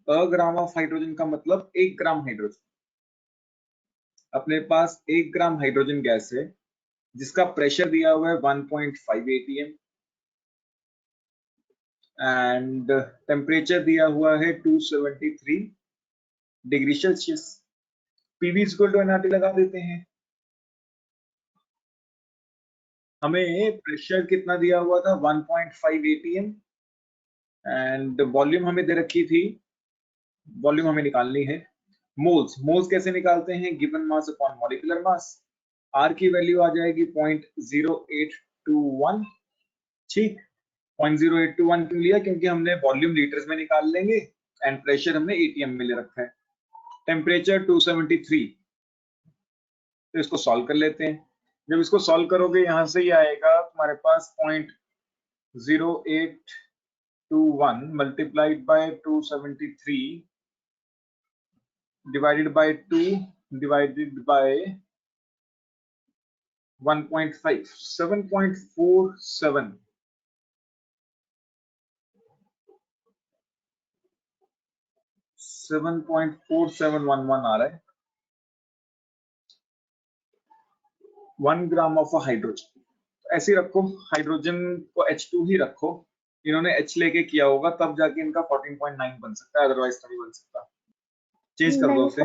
A gram of hydrogen का मतलब 1 gram hydrogen. अपने पास 1 ग्राम हाइड्रोजन गैस है जिसका प्रेशर दिया हुआ है 1.5 atm एंड टेम्परेचर दिया हुआ है 273 degree Celsius. PV equal to NRT लगा देते हैं। हमें प्रेशर कितना दिया हुआ था 1.5 atm एंड वॉल्यूम हमें दे रखी थी, वॉल्यूम हमें निकालनी है। मोल्स कैसे निकालते हैं? Given mass upon molecular mass. R की वैल्यू आ जाएगी 0.0821। ठीक, 0.0821 क्यों लिया? क्योंकि हमने वॉल्यूम लीटर्स में निकाल लेंगे एंड प्रेशर हमने एटीएम में ले रखा है। टेम्परेचर 273। तो इसको सॉल्व कर लेते हैं। जब इसको सॉल्व करोगे यहां से ये आएगा तुम्हारे पास 0.0821 multiplied by 273 divided by 2 divided by 1.5, 7.47 7.4711 आ रहा है 1 ग्राम ऑफ हाइड्रोजन। ऐसे रखो, हाइड्रोजन को H2 ही रखो। इन्होंने H लेके किया होगा तब जाके इनका 14.9 बन सकता है, अदरवाइज तो नहीं बन सकता। चेंज कर दो उसे।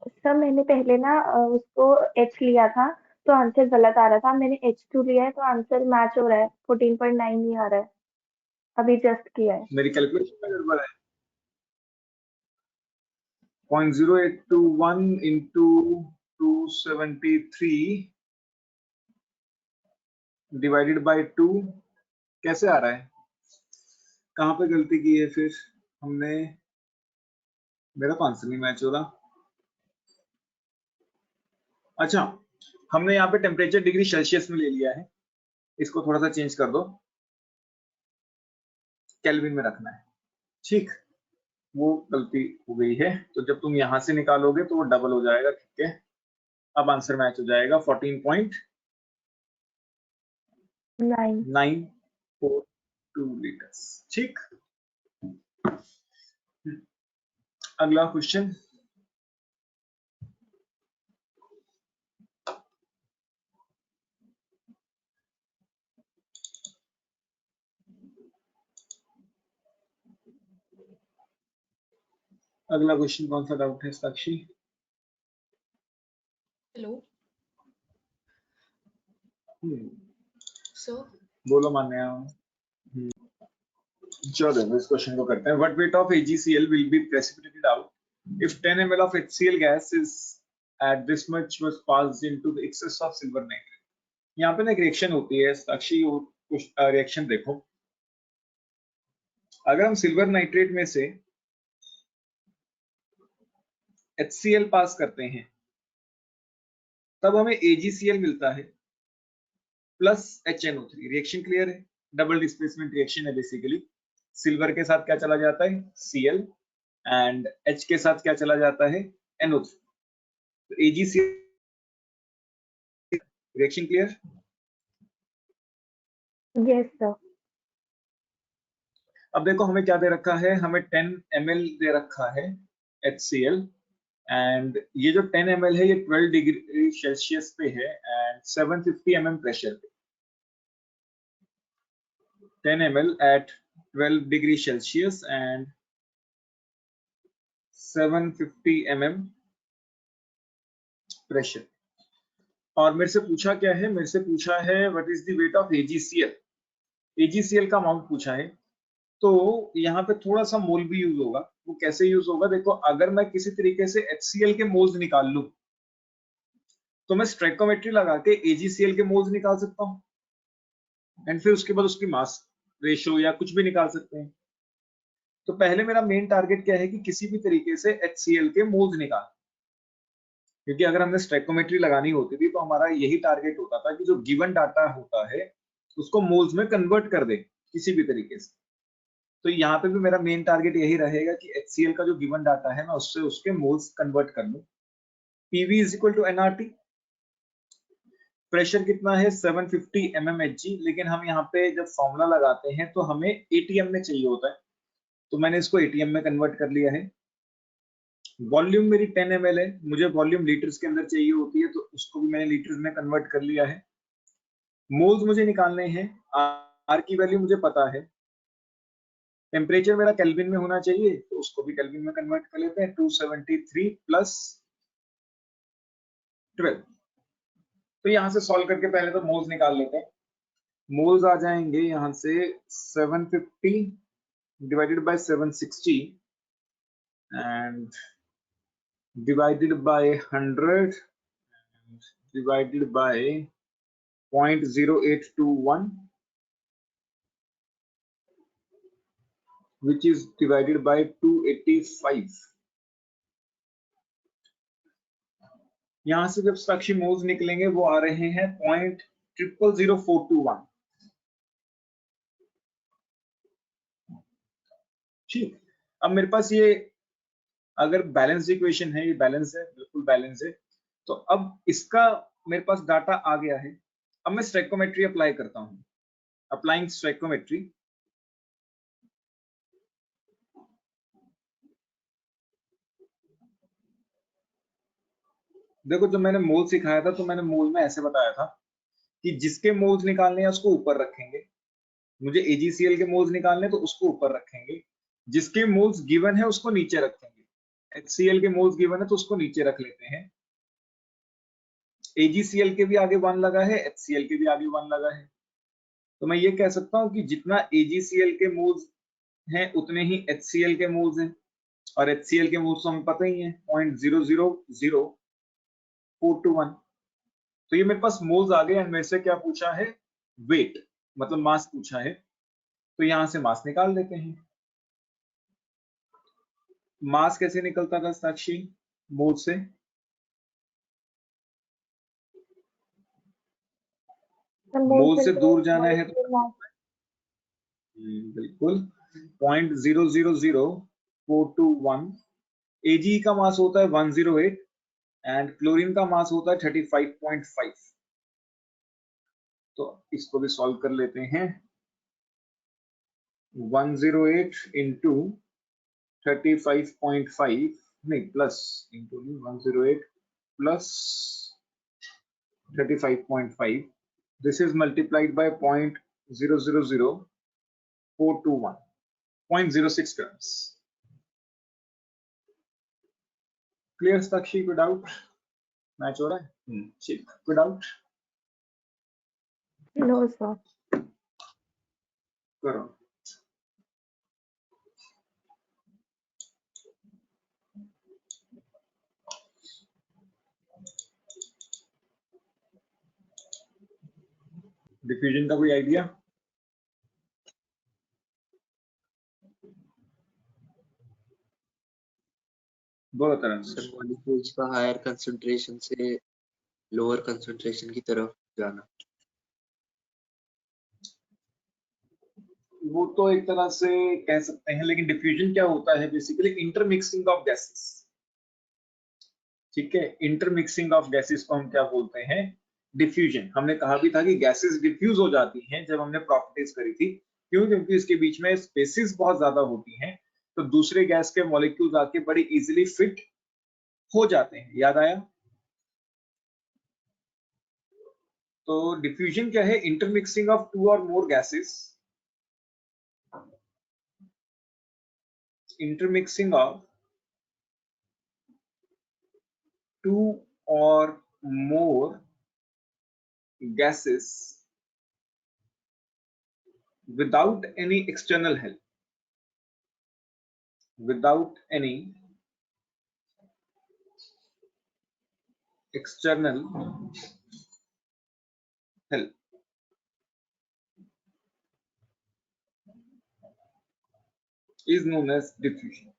सर मैंने पहले ना उसको H लिया था तो आंसर गलत आ रहा था। मैंने H2 लिया है तो आंसर मैच हो रहा है, 14.9 ही आ रहा है। अभी जस्ट किया है। मेरी कैलकुलेशन में गड़बड़ है। 0.0821 into 273 डिवाइडेड बाय 2 कैसे आ रहा है? कहां पे गलती की है फिर हमने? मेरा तो आंसर नहीं मैच हो रहा। अच्छा, हमने यहाँ पे टेम्परेचर डिग्री सेल्सियस में ले लिया है, इसको थोड़ा सा चेंज कर दो, केल्विन में रखना है। ठीक, वो गलती हो गई है। तो जब तुम यहां से निकालोगे तो वो डबल हो जाएगा। ठीक है, अब आंसर मैच हो जाएगा 14.942 लीटर्स। ठीक, अगला क्वेश्चन। अगला क्वेश्चन कौन सा डाउट है साक्षी? हेलो सर, बोलो मान्या। चलो इस क्वेश्चन को करते हैं। What weight of AgCl will be precipitated out if 10 ml of HCl gas is at this much was passed into the excess of silver nitrate। यहाँ पे ना एक रिएक्शन होती है साक्षी, कुछ रिएक्शन देखो। अगर हम सिल्वर नाइट्रेट में से HCl पास करते हैं तब हमें AgCl मिलता है प्लस HNO3। रिएक्शन क्लियर है? डबल डिस्प्लेसमेंट रिएक्शन है बेसिकली। सिल्वर के साथ क्या चला जाता है? Cl एंड H के साथ क्या चला जाता है? NO3। तो AgCl reaction clear? Yes sir. अब देखो हमें क्या दे रखा है, हमें 10 ml दे रखा है HCl एंड ये जो 10 ml है ये 12 डिग्री सेल्सियस पे है एंड 750 mm प्रेशर पे। 10 ml at 12 degree Celsius and 750 mm pressure. और मेरे से पूछा क्या है? मेरे से पूछा है what is the weight of AgCl। AgCl का अमाउंट पूछा है, तो यहाँ पे थोड़ा सा मोल भी यूज होगा। वो कैसे यूज होगा? देखो, अगर मैं किसी तरीके से HCl के मोल्स निकाल लूं तो मैं स्ट्रेकोमेट्री लगा के AgCl के मोल्स निकाल सकता हूं एंड फिर उसके बाद उसकी मास रेशियो या कुछ भी निकाल सकते हैं। तो पहले मेरा मेन टारगेट क्या है कि किसी भी तरीके से HCl के मोल्स निकाल, क्योंकि अगर हमने स्ट्रेकोमेट्री लगानी होती थी तो हमारा यही टारगेट होता था कि जो गिवन डाटा होता है उसको मोल्स में कन्वर्ट कर दे किसी भी तरीके से। तो यहाँ पे भी मेरा मेन टारगेट यही रहेगा कि HCl का जो गिवन डाटा है मैं उससे उसके मोल्स कन्वर्ट कर लूं। PV is equal to NRT। Pressure कितना है? 750 mmHg। लेकिन हम यहाँ पे जब फॉर्मूला लगाते हैं तो हमें ATM में चाहिए होता है, तो मैंने इसको एटीएम में कन्वर्ट कर लिया है। वॉल्यूम मेरी 10 ml है, मुझे वॉल्यूम लीटर्स के अंदर चाहिए होती है, तो उसको भी मैंने लीटर्स में कन्वर्ट कर लिया है। मोल्स मुझे निकालने हैं, आर की वैल्यू मुझे पता है। टेम्परेचर मेरा केल्विन में होना चाहिए, तो उसको भी केल्विन में कन्वर्ट कर लेते हैं। 273 प्लस 12। तो यहां से सॉल्व करके पहले तो मोल्स निकाल लेते हैं। मोल्स आ जाएंगे यहां से 750 divided by 760 and divided by 100 and divided by 0.0821, which is divided by 285। यहां से जब साक्षी मोल्स निकलेंगे वो आ रहे हैं 0.000421। ठीक, अब मेरे पास ये अगर बैलेंस इक्वेशन है, ये बैलेंस है, बिल्कुल बैलेंस है, तो अब इसका मेरे पास डाटा आ गया है। अब मैं स्टोइकोमेट्री अप्लाई करता हूं। अप्लाइंग स्टोइकोमेट्री, देखो जब मैंने मोल सिखाया था तो मैंने मोल में ऐसे बताया था कि जिसके मोल्स निकालने हैं उसको ऊपर रखेंगे। मुझे AgCl के मोल्स निकालने तो उसको ऊपर रखेंगे, जिसके मोल्स गिवन है उसको नीचे रखेंगे। HCl के मोल्स गिवन है तो उसको नीचे रख लेते हैं। AgCl के भी आगे 1 लगा है, HCl के भी आगे 1 लगा है, तो मैं ये कह सकता हूं कि जितना AgCl के मोल्स हैं उतने ही HCl के मोल्स हैं, और HCl के मोल्स तो हमें पता ही है 0.000421। तो ये मेरे पास मोल्स आ गए एंड मेरे से क्या पूछा है, वेट मतलब मास पूछा है, तो यहां से मास निकाल देते हैं। मास कैसे निकलता था साक्षी मोल से, मोल से दूर जाना है तो बिल्कुल 0.000421। Ag का मास होता है 108 एंड क्लोरीन का मास होता है 35.5। तो इसको भी सॉल्व कर लेते हैं। 108 इंटू 35.5 नहीं plus into 108 plus 35.5, this is multiplied by 0.000421, 0.06 grams। Clear Sakshi, कोई डाउट? मैच हो रहा है? ठीक, कोई डाउट? No sir. करो। डिफ्यूजन का कोई आइडिया? बोलो तरन सर मॉलिक्यूल्स का हायर कंसंट्रेशन से लोअर कंसंट्रेशन की तरफ जाना। वो तो एक तरह से कह सकते हैं, लेकिन डिफ्यूजन क्या होता है, बेसिकली इंटरमिक्सिंग ऑफ गैसेस। ठीक है, इंटरमिक्सिंग ऑफ गैसेस को हम क्या बोलते हैं, डिफ्यूजन। हमने कहा भी था कि गैसेस डिफ्यूज हो जाती हैं जब हमने प्रॉपर्टीज करी थी। क्यों? क्योंकि इसके बीच में स्पेसेस बहुत ज्यादा होती हैं, तो दूसरे गैस के मॉलिक्यूल्स आके बड़ी इजीली फिट हो जाते हैं। याद आया? तो डिफ्यूजन क्या है, इंटरमिक्सिंग ऑफ 2 और more gases, intermixing of 2 or more gases without any external help, without any external help, is known as diffusion।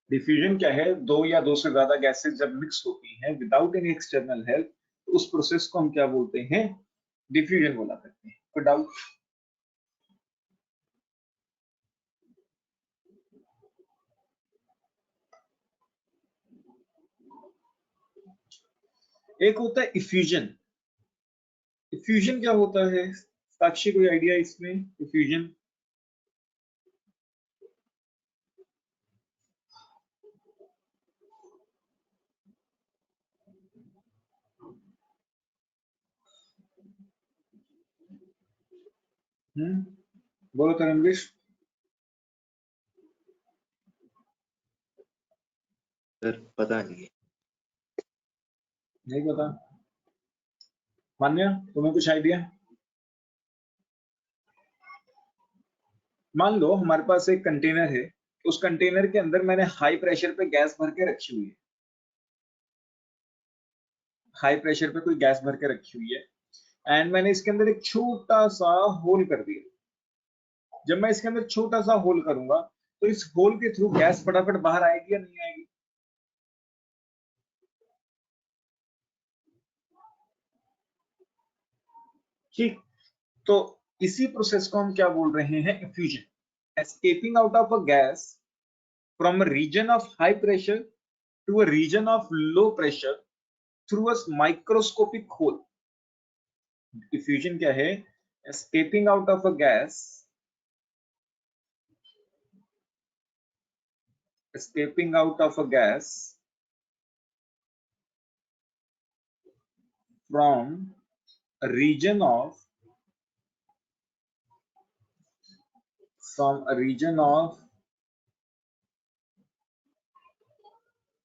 Diffusion क्या है, दो या दो से ज्यादा गैसेस जब मिक्स होती हैं विदाउट एनी एक्सटर्नल हेल्प, तो उस प्रोसेस को हम क्या बोलते हैं, डिफ्यूजन बोला करते हैं। कोई डाउट? एक होता है इफ्यूजन। इफ्यूजन क्या होता है, साक्षी कोई आइडिया इसमें डिफ्यूजन? बोलो तरणवीर। सर पता नहीं। नहीं पता। मान्या तुम्हें कुछ आइडिया? मान लो हमारे पास एक कंटेनर है, उस कंटेनर के अंदर मैंने हाई प्रेशर पे गैस भर के रखी हुई है, हाई प्रेशर पे कोई गैस भर के रखी हुई है एंड मैंने इसके अंदर एक छोटा सा होल कर दिया। जब मैं इसके अंदर छोटा सा होल करूंगा तो इस होल के थ्रू गैस फटाफट बाहर आएगी या नहीं आएगी? ठीक, तो इसी प्रोसेस को हम क्या बोल रहे हैं? Effusion. Escaping out of a gas from a region of high pressure to a region of low pressure through a microscopic hole. Diffusion क्या है? Escaping out of a gas, escaping out of a gas from a region of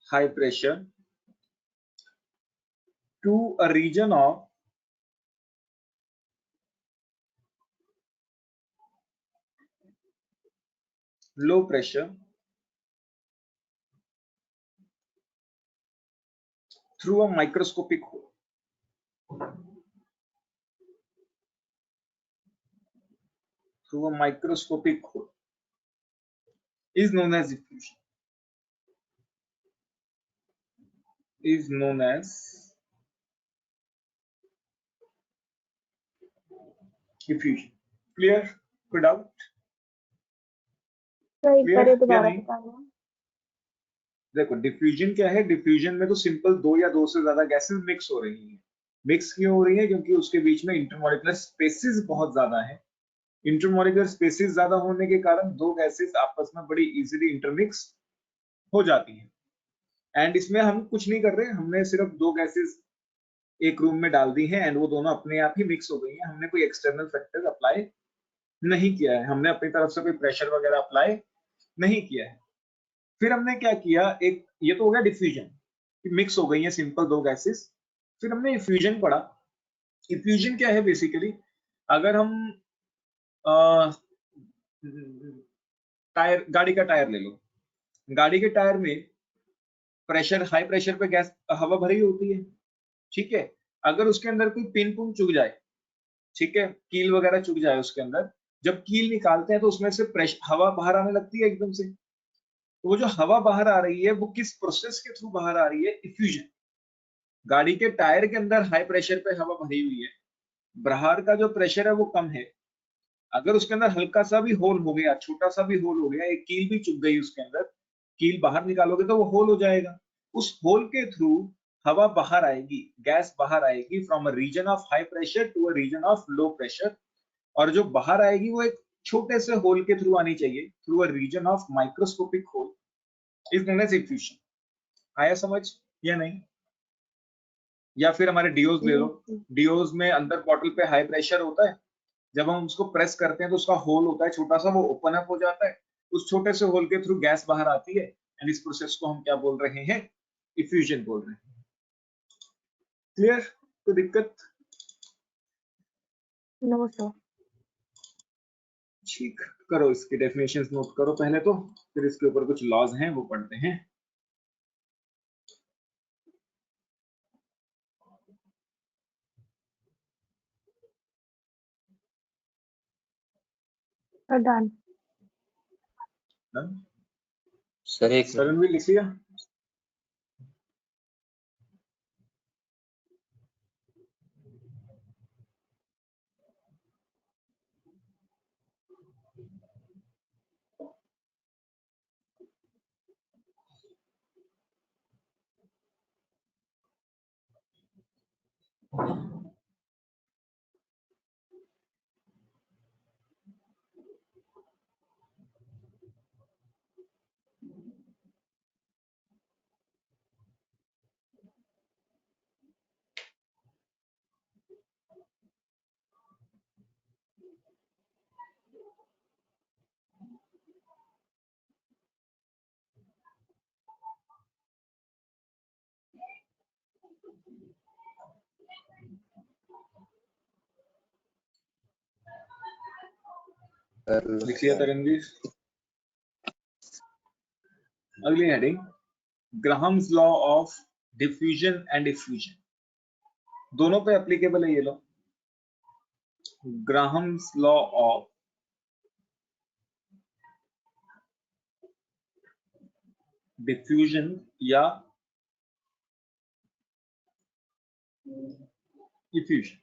high pressure to a region of low pressure through a microscopic hole. Through a microscopic hole is known as diffusion. Is known as diffusion. Clear? Good out? तो एक बार Clear? या दोबारा नहीं? बताना। देखो diffusion क्या है? Diffusion में तो सिंपल दो या दो से ज्यादा गैसेस मिक्स हो रही हैं। मिक्स क्यों हो रही है? क्योंकि उसके बीच में इंटरमॉलिक्यूलर स्पेसिस बहुत ज्यादा है। इंटरमॉलिक्यूलर स्पेसिस ज्यादा होने के कारण दो गैसेस आपस में बड़ी इजीली इंटरमिक्स हो जाती हैं। एंड इसमें हम कुछ नहीं कर रहे, हमने सिर्फ दो गैसेस एक रूम में डाल दी हैं एंड वो दोनों अपने आप ही मिक्स हो गई हैं। हमने कोई एक्सटर्नल फैक्टर अप्लाई नहीं किया है, हमने अपनी तरफ से कोई प्रेशर वगैरह अप्लाई नहीं किया है। फिर हमने क्या किया, एक ये तो हो गया डिफ्यूजन, मिक्स हो गई है सिंपल दो गैसेस। फिर हमने इफ्यूजन पढ़ा। इफ्यूजन क्या है? बेसिकली अगर हम टायर, गाड़ी का टायर ले लो, गाड़ी के टायर में प्रेशर, हाई प्रेशर पे गैस हवा भरी होती है, ठीक है। अगर उसके अंदर कोई पिन पुन चुक जाए, ठीक है, कील वगैरह चुक जाए उसके अंदर, जब कील निकालते हैं तो उसमें से प्रेशर, हवा बाहर आने लगती है एकदम से। तो वो जो हवा बाहर आ रही है वो किस प्रोसेस के थ्रू बाहर आ रही है? इफ्यूजन। गाड़ी के टायर के अंदर हाई प्रेशर पे हवा भरी हुई है, बाहर का जो प्रेशर है वो कम है। अगर उसके अंदर हल्का सा भी होल हो गया, छोटा सा भी होल हो गया, एक कील भी चुप गई उसके अंदर, कील बाहर निकालोगे तो वो होल हो जाएगा। उस होल के थ्रू हवा बाहर आएगी, गैस बाहर आएगी from a region of high pressure to a region of low pressure. और जो बाहर आएगी वो एक छोटे से होल के थ्रू आनी चाहिए, through a region of microscopic hole, is known as effusion. आया समझ या नहीं? या फिर हमारे डीओज ले लो, डीओज में अंदर बॉटल पे हाई प्रेशर होता है, जब हम उसको प्रेस करते हैं तो उसका होल होता है छोटा सा, वो ओपन अप हो जाता है, उस छोटे से होल के थ्रू गैस बाहर आती है एंड इस प्रोसेस को हम क्या बोल रहे हैं? इफ्यूजन बोल रहे हैं। क्लियर? कोई दिक्कत? No sir. ठीक, करो इसकी डेफिनेशंस नोट करो पहले तो, फिर इसके ऊपर कुछ लॉज हैं वो पढ़ते हैं। डन। सर एक सर भी लिख लिया? लिख लिया तरणवीर? अगली heading, Graham's law of diffusion and effusion, दोनों पे एप्लीकेबल है ये law. Graham's law of diffusion या इफ्यूजन।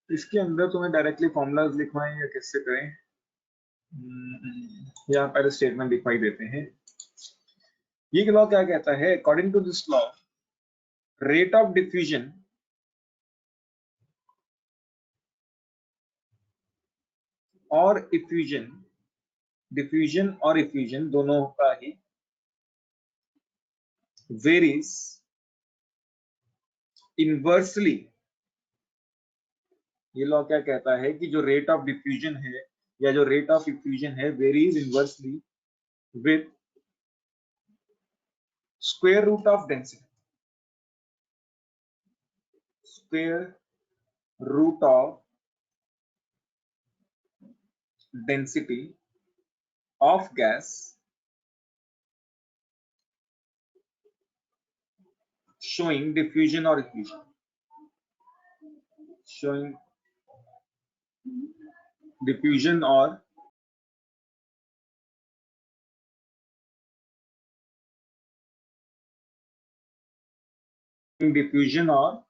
इसके अंदर तुम्हें डायरेक्टली फॉर्मूलाज लिखवाएं या कैसे करें? यहाँ पहले स्टेटमेंट दिखाई देते हैं। ये लॉ क्या कहता है? According to this law, rate of diffusion और इफ्यूजन, डिफ्यूजन और इफ्यूजन दोनों का ही वेरीज इनवर्सली। ये लॉ क्या कहता है कि जो रेट ऑफ डिफ्यूजन है या जो रेट ऑफ इफ्यूजन है varies inversely with square root of density, square root of density of gas showing diffusion or effusion, showing diffusion or diffusion or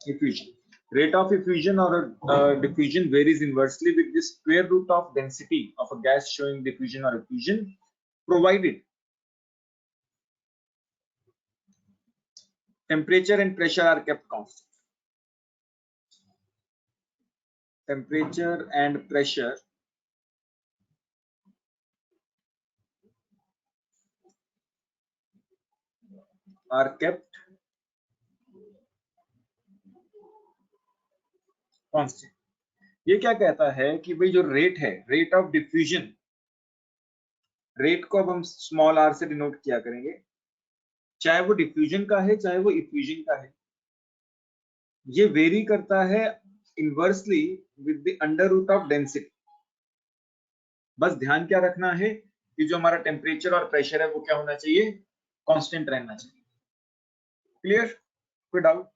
effusion. Rate of effusion or diffusion varies inversely with the square root of density of a gas showing diffusion or effusion, provided temperature and pressure are kept constant. Temperature and pressure are kept constant. ये क्या कहता है कि भाई जो rate है, rate of diffusion, rate को अब हम स्मॉल आर से डिनोट किया करेंगे, चाहे वो डिफ्यूजन का है चाहे वो इफ्यूजन का है, ये वेरी करता है inversely with the under root of density. बस ध्यान क्या रखना है कि जो हमारा टेम्परेचर और प्रेशर है वो क्या होना चाहिए? कांस्टेंट रहना चाहिए। क्लियर? कोई डाउट?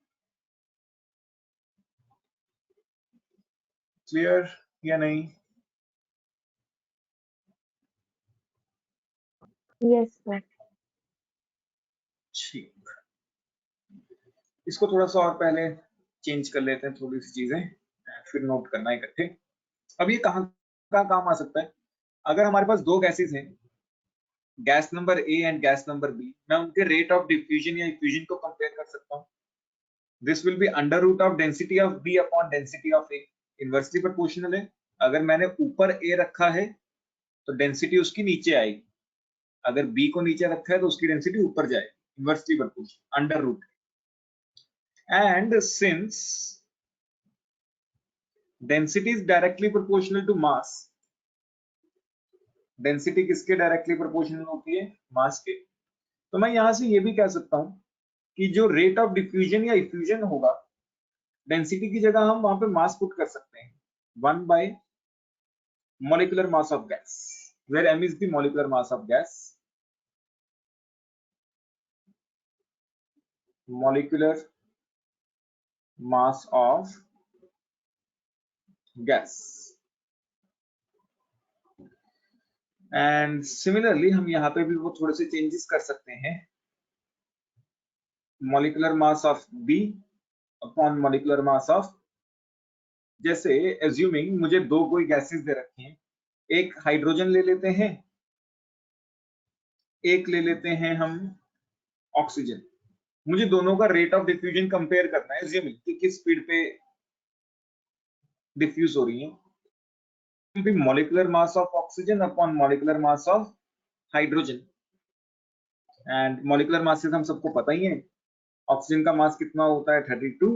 क्लियर या नहीं? Yes sir. ठीक, इसको थोड़ा सा और पहले चेंज कर लेते हैं, थोड़ी सी चीजें फिर नोट करना इकट्ठे। अब ये कहाँ काम आ सकता है? अगर हमारे पास दो गैसेस हैं, gas number A and gas number B, मैं उनके रेट ऑफ डिफ्यूजन या इफ्यूजन को कंपेयर कर सकता हूँ। This will be under root of density of B upon density of A, inversely proportional है। अगर मैंने ऊपर ए रखा है तो डेंसिटी उसकी नीचे आएगी, अगर बी को नीचे रखा है तो उसकी डेंसिटी ऊपर जाएगी, inversely proportional, under root. And since density is directly proportional to mass, density किसके डायरेक्टली प्रोपोर्शनल होती है? मास के। तो मैं यहां से ये भी कह सकता हूं कि जो रेट ऑफ डिफ्यूजन या इफ्यूजन होगा, डेंसिटी की जगह हम वहां पे मास पुट कर सकते हैं, 1 by molecular mass of gas, where m is the molecular mass of gas, molecular mass of gas. And similarly हम यहाँ पे भी वो थोड़े से चेंजेस कर सकते हैं, molecular mass of B upon molecular mass of, जैसे एज्यूमिंग मुझे दो कोई गैसेस दे रखे हैं, एक हाइड्रोजन ले लेते हैं, एक ले लेते हैं हम ऑक्सीजन। मुझे दोनों का रेट ऑफ डिफ्यूजन कंपेयर करना है, एज्यूमिंग कि किस स्पीड पे डिफ्यूज हो रही है। Molecular mass of oxygen upon molecular mass of hydrogen, and molecular masses हम सबको पता ही है, ऑक्सीजन का मास कितना होता है 32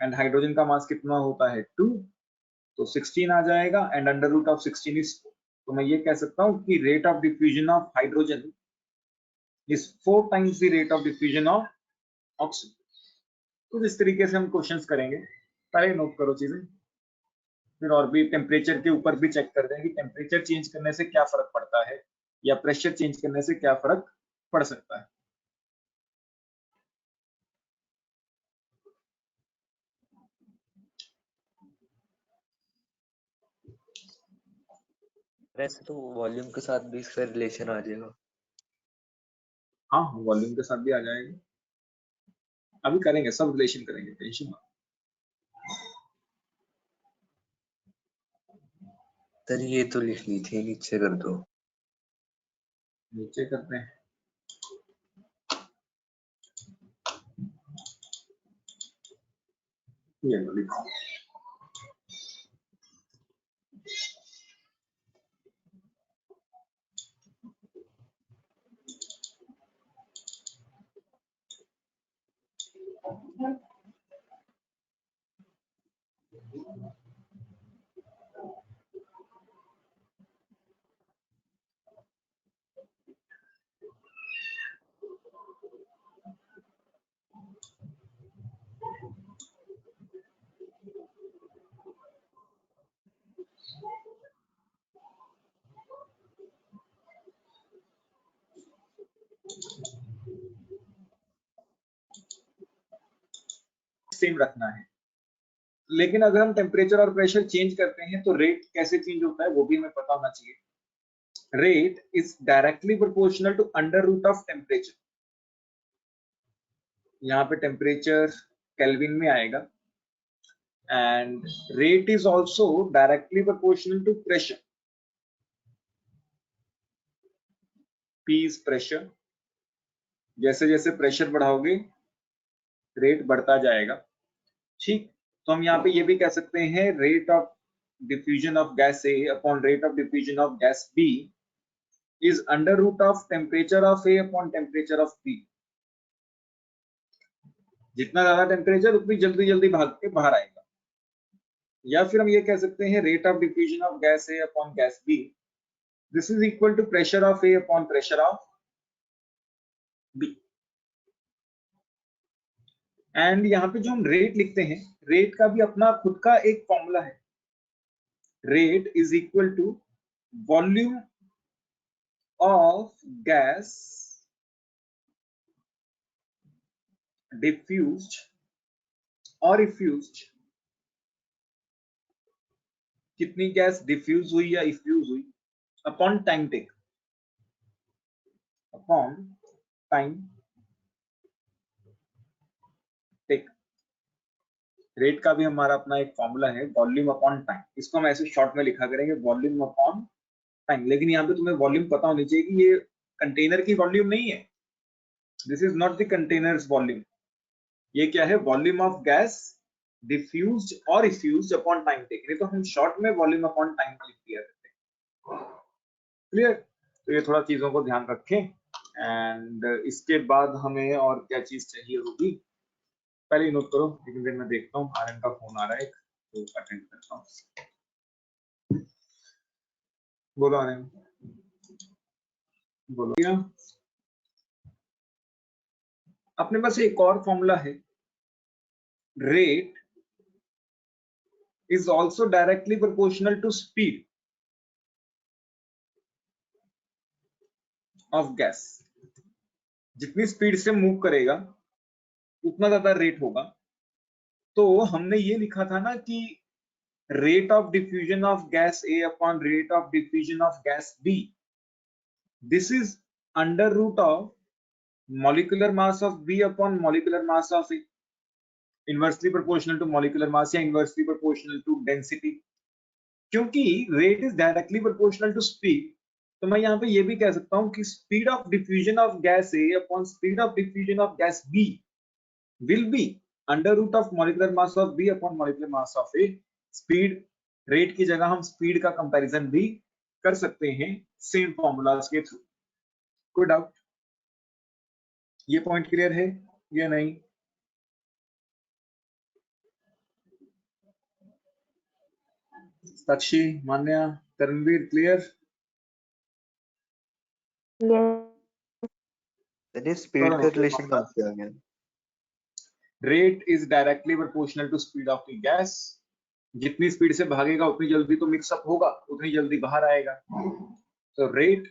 एंड हाइड्रोजन का मास कितना होता है 2, तो 16 आ जाएगा and under root of 16 is 4। तो मैं ये कह सकता हूँ कि rate of diffusion of hydrogen is 4 times the rate of diffusion of oxygen। तो इस तरीके से हम क्वेश्चंस करेंगे, पहले नोट करो चीजें, फिर और भी टेम्परेचर के ऊपर भी चेक करते हैं कि टेम्परेचर चेंज करने से क्या फर्क पड़ता है या प्रेशर चेंज करने से क्या फर्क पड़ सकता है। वैसे तो वॉल्यूम के साथ भी इसका रिलेशन आ जाएगा। हाँ, वॉल्यूम के साथ भी आ जाएगा, अभी करेंगे, सब रिलेशन करेंगे, टेंशन मत। सर ये तो लिख ली थी, नीचे कर दो। नीचे करते हैं, ये लो लिखो। सेम रखना है, लेकिन अगर हम टेम्परेचर और प्रेशर चेंज करते हैं तो रेट कैसे चेंज होता है वो भी हमें पता होना चाहिए। Rate is directly proportional to under root of temperature. यहाँ पे टेम्परेचर केल्विन में आएगा, and rate is also directly proportional to pressure. P is pressure, जैसे जैसे प्रेशर बढ़ाओगे रेट बढ़ता जाएगा, ठीक। तो हम यहाँ पे ये भी कह सकते हैं rate of diffusion of gas A upon rate of diffusion of gas B is under root of temperature of A upon temperature of B। जितना ज्यादा टेम्परेचर उतनी जल्दी जल्दी भाग के बाहर आएगा। या फिर हम ये कह सकते हैं rate of diffusion of gas A upon gas B, this is equal to pressure of A upon pressure of B। And यहाँ पे जो हम रेट लिखते हैं, रेट का भी अपना खुद का एक फॉर्मूला है। Rate is equal to volume of gas diffused और इफ्यूज्ड, कितनी गैस डिफ्यूज हुई या इफ्यूज हुई, upon time take, upon time take. Rate का भी हमारा अपना एक फॉर्मूला है, वॉल्यूम अपॉन टाइम। इसको हम ऐसे शॉर्ट में लिखा करेंगे, वॉल्यूम अपॉन टाइम। लेकिन यहाँ पे तुम्हें वॉल्यूम पता होनी चाहिए कि ये कंटेनर की वॉल्यूम नहीं है, this is not the containers volume. ये क्या है, वॉल्यूम ऑफ गैस डिफ्यूज्ड और इफ्यूज्ड अपॉन टाइम टेक। नहीं तो हम शॉर्ट में वॉल्यूम अपॉन टाइम लिख दिया करते हैं। क्लियर? तो ये थोड़ा चीजों को ध्यान रखें। एंड इसके बाद हमें और क्या चीज चाहिए होगी, पहले ही नोट करो, लेकिन फिर मैं देखता हूँ आर्यन का फोन आ रहा है एक, तो अटेंड करता हूँ। बोलो आर्यन, बोलो। अपने पास एक और फॉर्मूला है, rate is also directly proportional to speed of gas. जितनी स्पीड से मूव करेगा उतना ज्यादा रेट होगा। तो हमने ये लिखा था ना कि rate of diffusion of gas A upon rate of diffusion of gas B, this is under root of molecular mass of B upon molecular mass of A, inversely proportional to molecular mass या inversely proportional to density। क्योंकि rate is directly proportional to speed, तो मैं यहाँ पे ये भी कह सकता हूँ कि speed of diffusion of gas A upon speed of diffusion of gas B will be under root of molecular mass of B upon molecular mass of A। speed rate की जगह हम speed का comparison भी कर सकते हैं same formulas के through. कोई डाउट? ये पॉइंट क्लियर है या नहीं? साक्षी, मान्या, तरणवीर, क्लियर? स्पीड का रिलेशन कहाँ से आ गया? Rate is directly proportional to speed of the gas. जितनी स्पीड से भागेगा उतनी जल्दी तो मिक्सअप होगा, उतनी जल्दी बाहर आएगा। तो रेट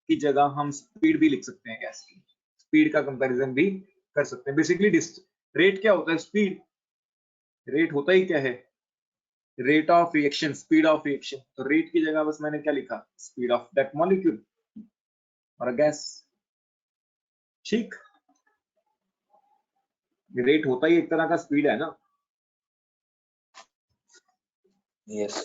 की जगह हम स्पीड भी लिख सकते हैं गैस की, स्पीड का कंपैरिजन भी कर सकते हैं। बेसिकली रेट क्या होता है? स्पीड। रेट होता ही क्या है? Rate of reaction, speed of reaction. तो रेट की जगह बस मैंने क्या लिखा? स्पीड ऑफ दैट मॉलिक्यूल और गैस। ठीक, रेट होता ही एक तरह का स्पीड है ना। यस।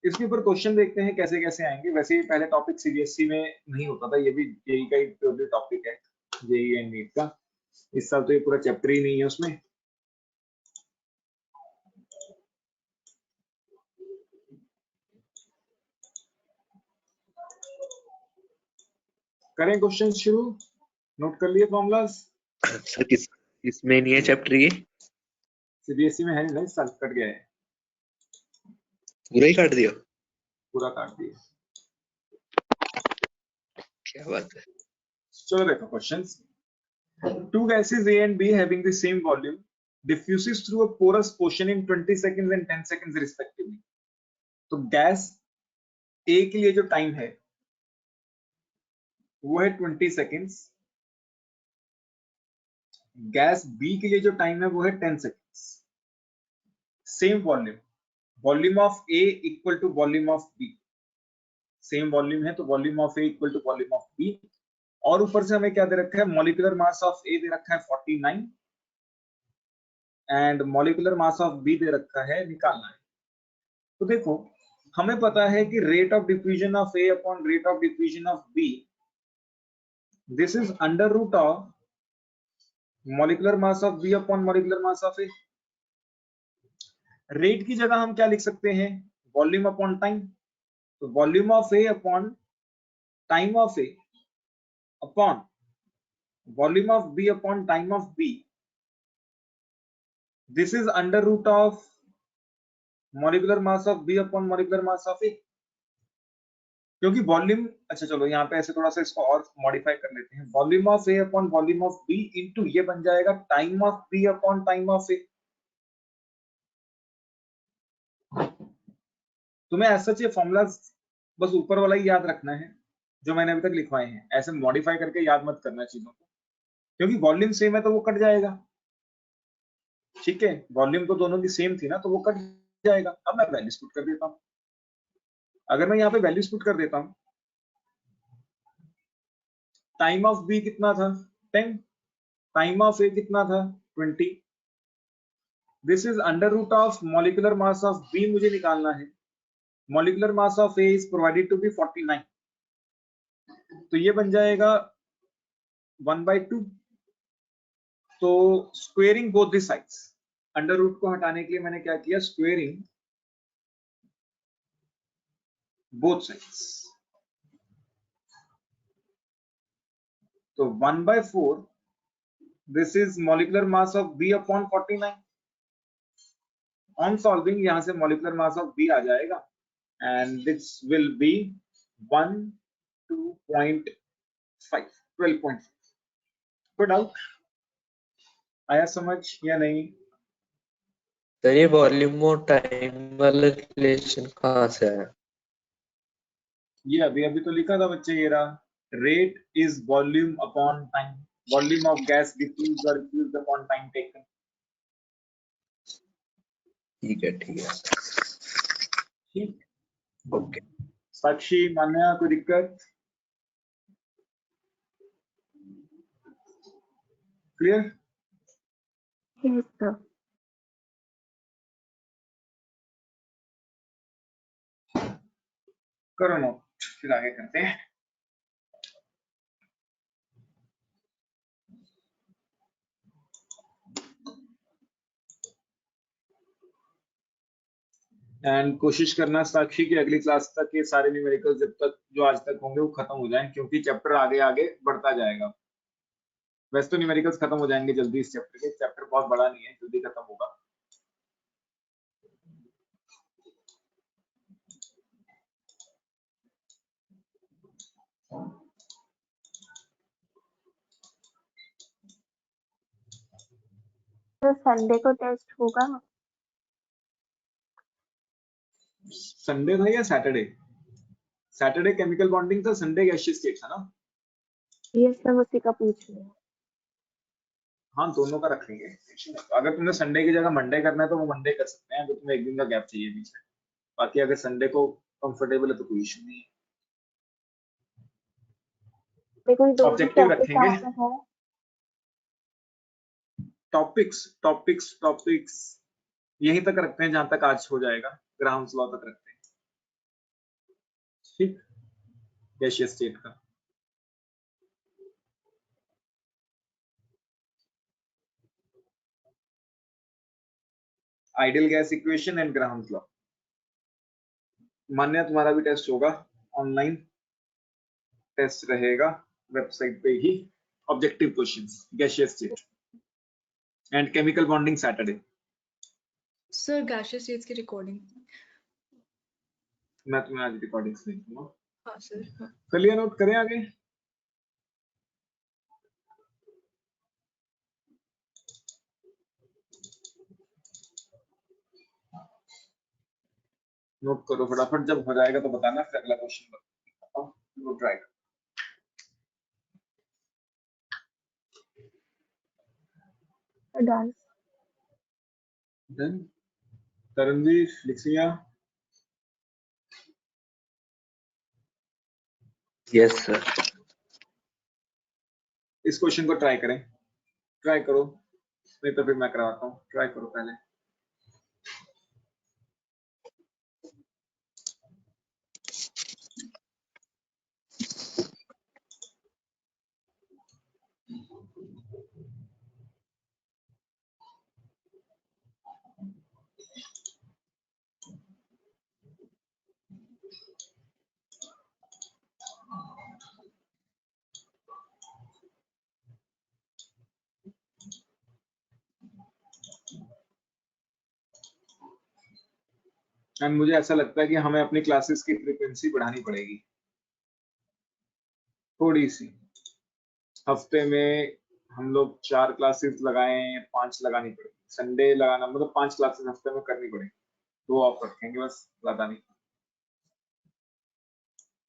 इसके ऊपर क्वेश्चन देखते हैं कैसे कैसे आएंगे। वैसे ही पहले टॉपिक सीबीएसई में नहीं होता था, ये भी जेई का ही टॉपिक है, जेई एंड नीट का। इस साल तो ये पूरा चैप्टर ही नहीं है उसमें। करें क्वेश्चन शुरू? नोट कर लिए फॉर्मूलाज? सर इसमें नहीं है चैप्टर ये? सीबीएसई में है नहीं, इस साल कट गया है, पूरा ही काट दिया? पूरा काट दिया। क्या बात है। चलो देखो questions. Two gases A and B having the same volume diffuses through a porous portion in 20 seconds and 10 seconds respectively. तो गैस A के लिए जो टाइम है वो है 20 सेकेंड्स, गैस B के लिए जो टाइम है वो है 10 seconds. Same volume, volume of A equal to volume of B। Same volume है तो volume of A equal to volume of B। और ऊपर से हमें क्या दे रखा है? मॉलिक्यूलर मास ऑफ A दे रखा है 49 and molecular mass of B दे रखा है, निकालना है। तो देखो हमें पता है कि rate of diffusion of A upon rate of diffusion of B, this is under root of molecular mass of B upon molecular mass of A। Rate की जगह हम क्या लिख सकते हैं? Volume upon time. तो volume of A upon time of A upon volume of B upon time of B, this is under root of molecular mass of B upon molecular mass of A। क्योंकि volume, अच्छा चलो यहाँ पे ऐसे थोड़ा सा इसको और मॉडिफाई कर लेते हैं। Volume of A upon volume of B into ये बन जाएगा time of B upon time of A। तुम्हें ऐसा चाहिए फॉर्मूला बस ऊपर वाला ही याद रखना है जो मैंने अभी तक लिखवाए हैं, ऐसे मॉडिफाई करके याद मत करना चीजों को, क्योंकि वॉल्यूम सेम है तो वो कट जाएगा। ठीक है, वॉल्यूम तो दोनों की सेम थी ना तो वो कट जाएगा। अब मैं वैल्यूज पुट कर देता हूँ। अगर मैं यहाँ पे वैल्यूज पुट कर देता हूँ, टाइम ऑफ B कितना था? 10। टाइम ऑफ A कितना था? 20। This is under root of molecular mass of B मुझे निकालना है। Molecular mass of A is provided to be 49। तो ये बन जाएगा 1/2। तो squaring both the sides, under root को हटाने के लिए मैंने क्या किया? Squaring both sides. तो 1/4 this is molecular mass of B upon 49। On solving यहां से मॉलिक्यूलर मास ऑफ B आ जाएगा एंड दिस विल बी 12.5, 12.5। कोई डाउट आया समझ या नहीं? सर ये वॉल्यूम और टाइम वाला रिलेशन कहाँ से आया? ये अभी अभी तो लिखा था बच्चे, ये रहा। Rate is volume upon time, volume of gas diffused और रिफ्यूज्ड अपॉन टाइम टेकन। ठीक है ठीक है। ठीक, ओके। साक्षी, मान्या, कोई दिक्कत? क्लियर? Yes, sir. करो नोट, फिर आगे करते हैं। एंड कोशिश करना साक्षी की अगली क्लास तक ये सारे न्यूमेरिकल जब तक जो आज तक होंगे वो खत्म हो जाएं, क्योंकि चैप्टर आगे आगे बढ़ता जाएगा। वैसे तो न्यूमेरिकल्स खत्म हो जाएंगे जल्दी इस चैप्टर के, चैप्टर बहुत बड़ा नहीं है, जल्दी खत्म होगा। तो संडे को टेस्ट होगा? संडे था या सैटरडे? सैटरडे केमिकल बॉन्डिंग था, संडे गैसियस स्टेट था ना? ये सब उसी का पूछ रही हूँ। हाँ, दोनों का रखेंगे। अगर तुम्हें संडे की जगह मंडे करना है तो वो मंडे कर सकते हैं, अगर तुम्हें एक दिन का गैप चाहिए बीच में। बाकी अगर संडे को कंफर्टेबल है तो कोई इशू नहीं है। देखो ये दोनों ऑब्जेक्टिव टॉपिक रखेंगे। कहाँ पे है? टॉपिक्स यहीं तक रखते हैं जहां तक आज हो जाएगा, ग्राहम्स लॉ तक रखते हैं। ठीक, गैसियस स्टेट का। Ideal gas equation and Graham's law. मान्य तुम्हारा भी टेस्ट होगा, ऑनलाइन टेस्ट रहेगा वेबसाइट पे ही। Objective questions, gaseous state and chemical bonding Saturday. Sir gaseous states की रिकॉर्डिंग। मैं तुम्हें आज रिकॉर्डिंग्स नहीं दूंगा। हाँ सर। हाँ। कर लिया नोट, करें आगे। नोट करो फटाफट, जब हो जाएगा तो बताना, फिर अगला क्वेश्चन बताता हूं। Try done. डन। तरणवीर, लिखिया। Yes sir. इस क्वेश्चन को ट्राई करें, ट्राई करो, नहीं तो फिर मैं करवाता हूँ। ट्राई करो पहले। एंड मुझे ऐसा लगता है कि हमें अपनी क्लासेस की फ्रीक्वेंसी बढ़ानी पड़ेगी थोड़ी सी। हफ्ते में हम लोग 4 क्लासेस लगाएं, 5 लगानी पड़ेगी। संडे लगाना मतलब 5 क्लासेस हफ्ते में करनी पड़ेगी। 2 ऑफ रखेंगे बस, ज्यादा नहीं।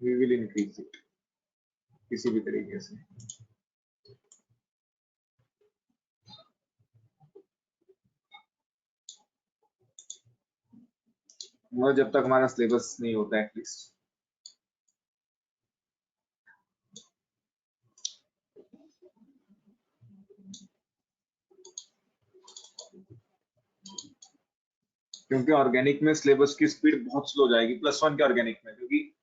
वी विल इंक्रीज इट किसी भी तरीके से। मतलब जब तक हमारा सिलेबस नहीं होता एटलीस्ट। क्योंकि ऑर्गेनिक में सिलेबस की स्पीड बहुत स्लो जाएगी +1 के ऑर्गेनिक में, क्योंकि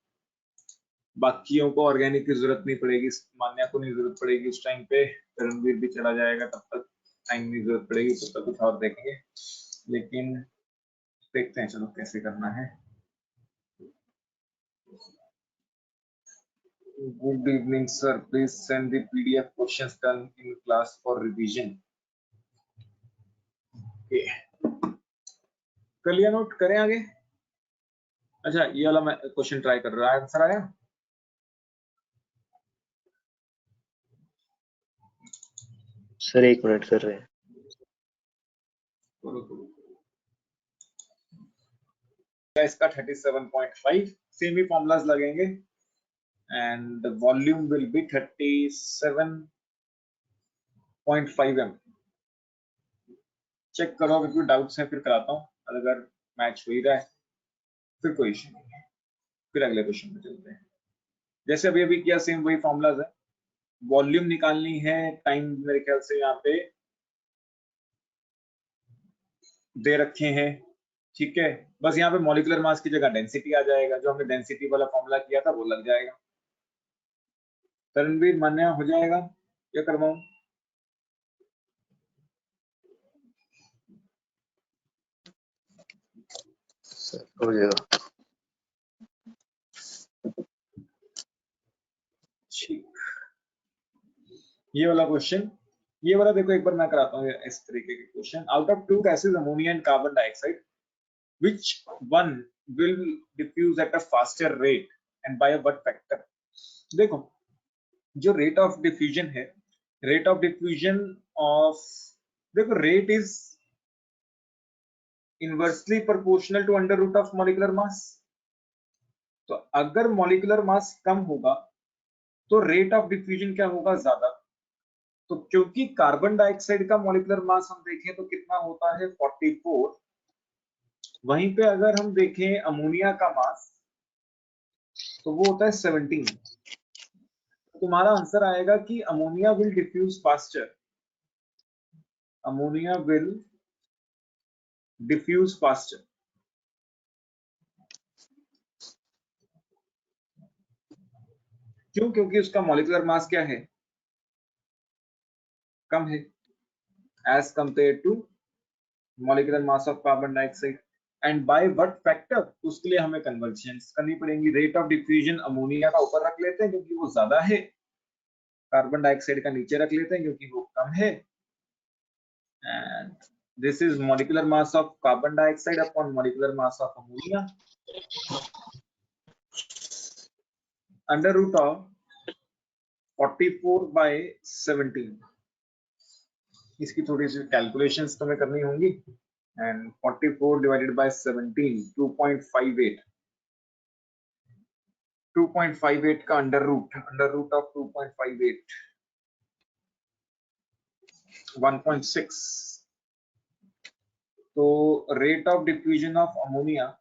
बाकियों को ऑर्गेनिक की जरूरत नहीं पड़ेगी, मान्या को नहीं जरूरत पड़ेगी उस टाइम पे, रणवीर भी चला जाएगा, तब तक टाइम नहीं जरूरत पड़ेगी, तब तक कुछ और देखेंगे। लेकिन देखते हैं चलो कैसे करना है। Good evening sir, please send the PDF questions done in class for revision. कर लिया नोट, करें आगे। अच्छा ये वाला मैं क्वेश्चन ट्राई कर रहा है, आंसर आया? सर एक मिनट कर रहे हैं। इसका 37.5 सेम ही फॉर्मूलाज लगेंगे and volume will be 37.5 m। Check करो, अगर कोई डाउट्स है फिर कराता हूँ, अगर मैच हो ही रहा है फिर कोई इशू नहीं है। फिर अगले क्वेश्चन पे चलते हैं। जैसे अभी अभी किया सेम वही फॉर्मूलाज है। वॉल्यूम निकालनी है, टाइम मेरे ख्याल से यहाँ पे दे रखे हैं, ठीक है। बस यहाँ पे मॉलिक्यूलर मास की जगह डेंसिटी आ जाएगा, जो हमने डेंसिटी वाला फॉर्मूला किया था वो लग जाएगा। तरणवीर मान्य हो जाएगा या करवाऊं? सर हो जाएगा। ठीक, ये वाला क्वेश्चन, ये वाला देखो एक बार मैं कराता हूँ इस तरीके के question. Out of 2 gases ammonia and carbon dioxide, which one will diffuse at a faster rate and by a what factor? देखो जो रेट ऑफ डिफ्यूजन है, रेट ऑफ डिफ्यूजन ऑफ देखो rate is inversely proportional to under root of molecular mass. तो अगर molecular mass कम होगा तो rate of diffusion क्या होगा, ज्यादा। तो क्योंकि कार्बन डाइऑक्साइड का मॉलिक्यूलर मास हम देखें तो कितना होता है 44, वहीं पे अगर हम देखें अमोनिया का मास तो वो होता है 17। तुम्हारा आंसर आएगा कि ammonia will diffuse faster, ammonia will diffuse faster. क्यों? क्योंकि उसका मॉलिक्यूलर मास क्या है, कम है as compare to molecular mass of carbon dioxide. And by what factor, उसके लिए हमें कन्वर्जन्स करनी पड़ेंगी। रेट ऑफ डिफ्यूजन अमोनिया का ऊपर रख लेते हैं क्योंकि वो ज्यादा है, कार्बन डाइऑक्साइड का नीचे रख लेते हैं क्योंकि वो कम है। And this is molecular mass of carbon dioxide upon molecular mass of ammonia under root of 44/17। इसकी थोड़ी सी कैलकुलेशंस तुम्हें करनी होंगी। एंड 44 डिवाइडेड बाय 17 2.58, 2.58 का अंडर रूट ऑफ 2.58 1.6। तो rate of diffusion of ammonia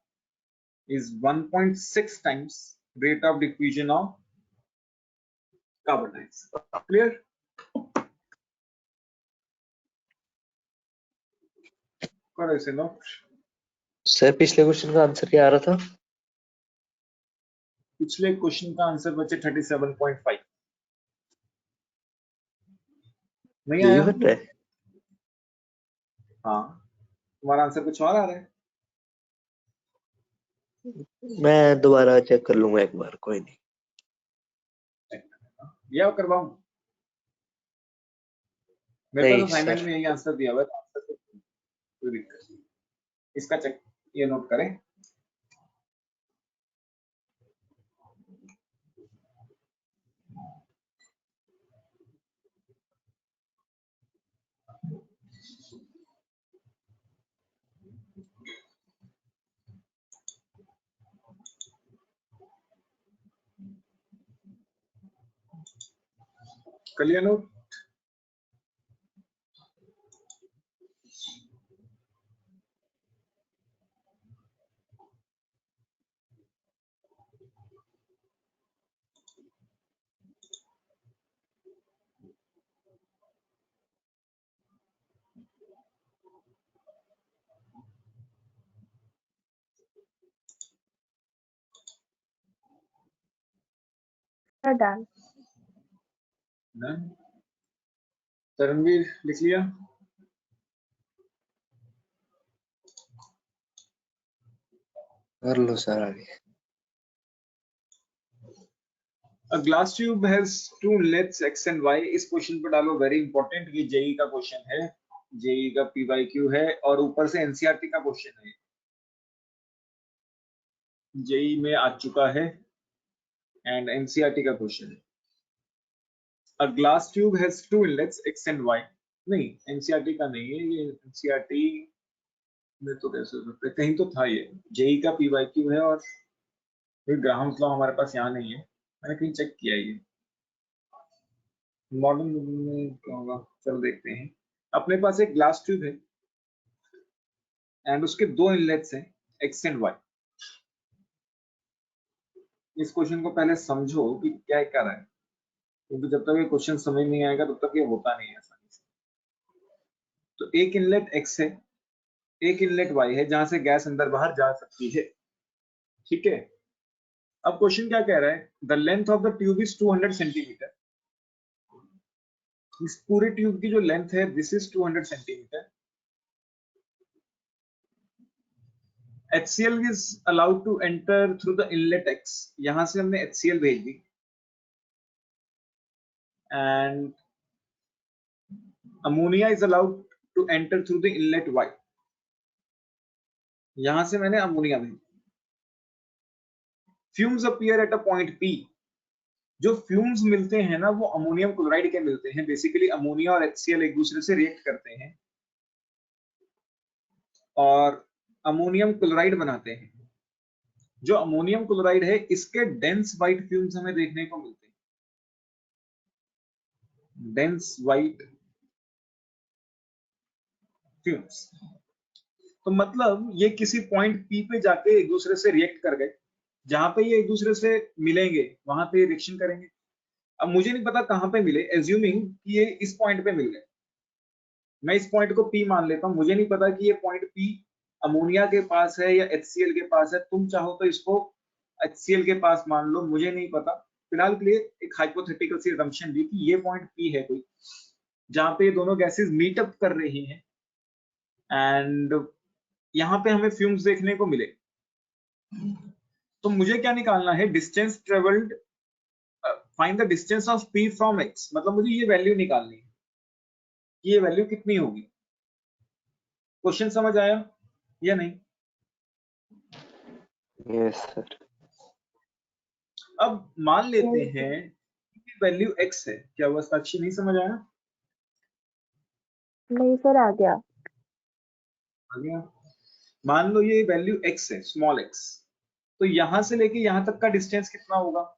is 1.6 times rate of diffusion of carbon dioxide. Clear? करो इसे note. Sir पिछले क्वेश्चन का आंसर क्या आ रहा था? पिछले क्वेश्चन का आंसर बचे 37.5। नहीं यही आया? बन रहा है? हाँ, तुम्हारा आंसर कुछ और आ रहा है। मैं दोबारा चेक कर लूंगा एक बार, कोई नहीं। या करवाऊं? मेरे नहीं पास असाइनमेंट सर। में यही आंसर दिया हुआ है, तो आंसर से कोई दिक्कत नहीं। इसका चेक, ये नोट करें। कर लिया नोट? डन। तरणवीर लिख लिया? कर लो सर आगे। A glass tube has two inlets x and y। इस क्वेश्चन पे डालो वेरी इंपॉर्टेंट, ये जेई का क्वेश्चन है, जेई का पीवाईक्यू है और ऊपर से एनसीईआरटी का क्वेश्चन है, जेई में आ चुका है एंड एनसीईआरटी का क्वेश्चन है। A glass tube has two inlets x and y। नहीं, एनसीईआरटी का नहीं है ये, एनसीईआरटी में तो कैसे हो सकता है, कहीं तो था ये, जेई का पीवाईक्यू है और फिर ग्राहम्स लॉ हमारे पास यहाँ नहीं है, मैंने कहीं चेक किया ये। मॉडर्न में क्या होगा, चलो देखते हैं। अपने पास एक ग्लास ट्यूब है एंड उसके दो इनलेट्स हैं एक्स एंड वाई। इस क्वेश्चन को पहले समझो कि क्या कर रहा है, क्योंकि जब तक ये क्वेश्चन समझ नहीं आएगा तब तक ये होता नहीं है आसानी से। तो एक इनलेट एक्स है, एक इनलेट वाई है जहां से गैस अंदर बाहर जा सकती है, ठीक है। अब क्वेश्चन क्या कह रहा है, the length of the tube is 200 centimetre. इस पूरे ट्यूब की जो लेंथ है this is 200 centimetre. HCl is allowed to enter through the inlet X। यहां से हमने HCl भेज दी and ammonia is allowed to enter through the inlet Y। यहां से मैंने अमोनिया भेजी। Fumes appear at a point P। जो फ्यूम्स मिलते हैं ना वो अमोनियम क्लोराइड के मिलते हैं। बेसिकली अमोनिया और HCl एक दूसरे से रिएक्ट करते हैं और अमोनियम क्लोराइड बनाते हैं। जो अमोनियम क्लोराइड है इसके डेंस व्हाइट फ्यूम्स हमें देखने को मिलते हैं, डेंस व्हाइट फ्यूम्स। तो मतलब ये किसी पॉइंट P पे जाके एक दूसरे से रिएक्ट कर गए, जहां पे ये एक दूसरे से मिलेंगे वहां पे रिएक्शन करेंगे। अब मुझे नहीं पता कहां पे मिले, एज्यूमिंग कि ये इस पॉइंट पे मिल गए, मैं इस पॉइंट को P मान लेता हूं। मुझे नहीं पता कि ये पॉइंट P अमोनिया के पास है या HCl के पास है, तुम चाहो तो इसको HCl के पास मान लो, मुझे नहीं पता। फिलहाल के लिए एक हाइपोथेटिकल सी असम्पशन ली कि ये पॉइंट P है कोई, जहां पे ये दोनों गैसेस मीटअप कर रही हैं एंड यहाँ पे हमें फ्यूम्स देखने को मिले। तो मुझे क्या निकालना है, distance travelled, find the distance of P from X। मतलब मुझे ये वैल्यू निकालनी है, ये वैल्यू कितनी होगी। क्वेश्चन समझ आया या नहीं? Yes sir. अब मान लेते हैं कि वैल्यू X है। क्या हुआ साक्षी, नहीं समझ आया? नहीं सर, आ गया। आ गया। मान लो ये वैल्यू X है, स्मॉल x। तो यहां से लेके यहां तक का डिस्टेंस कितना होगा?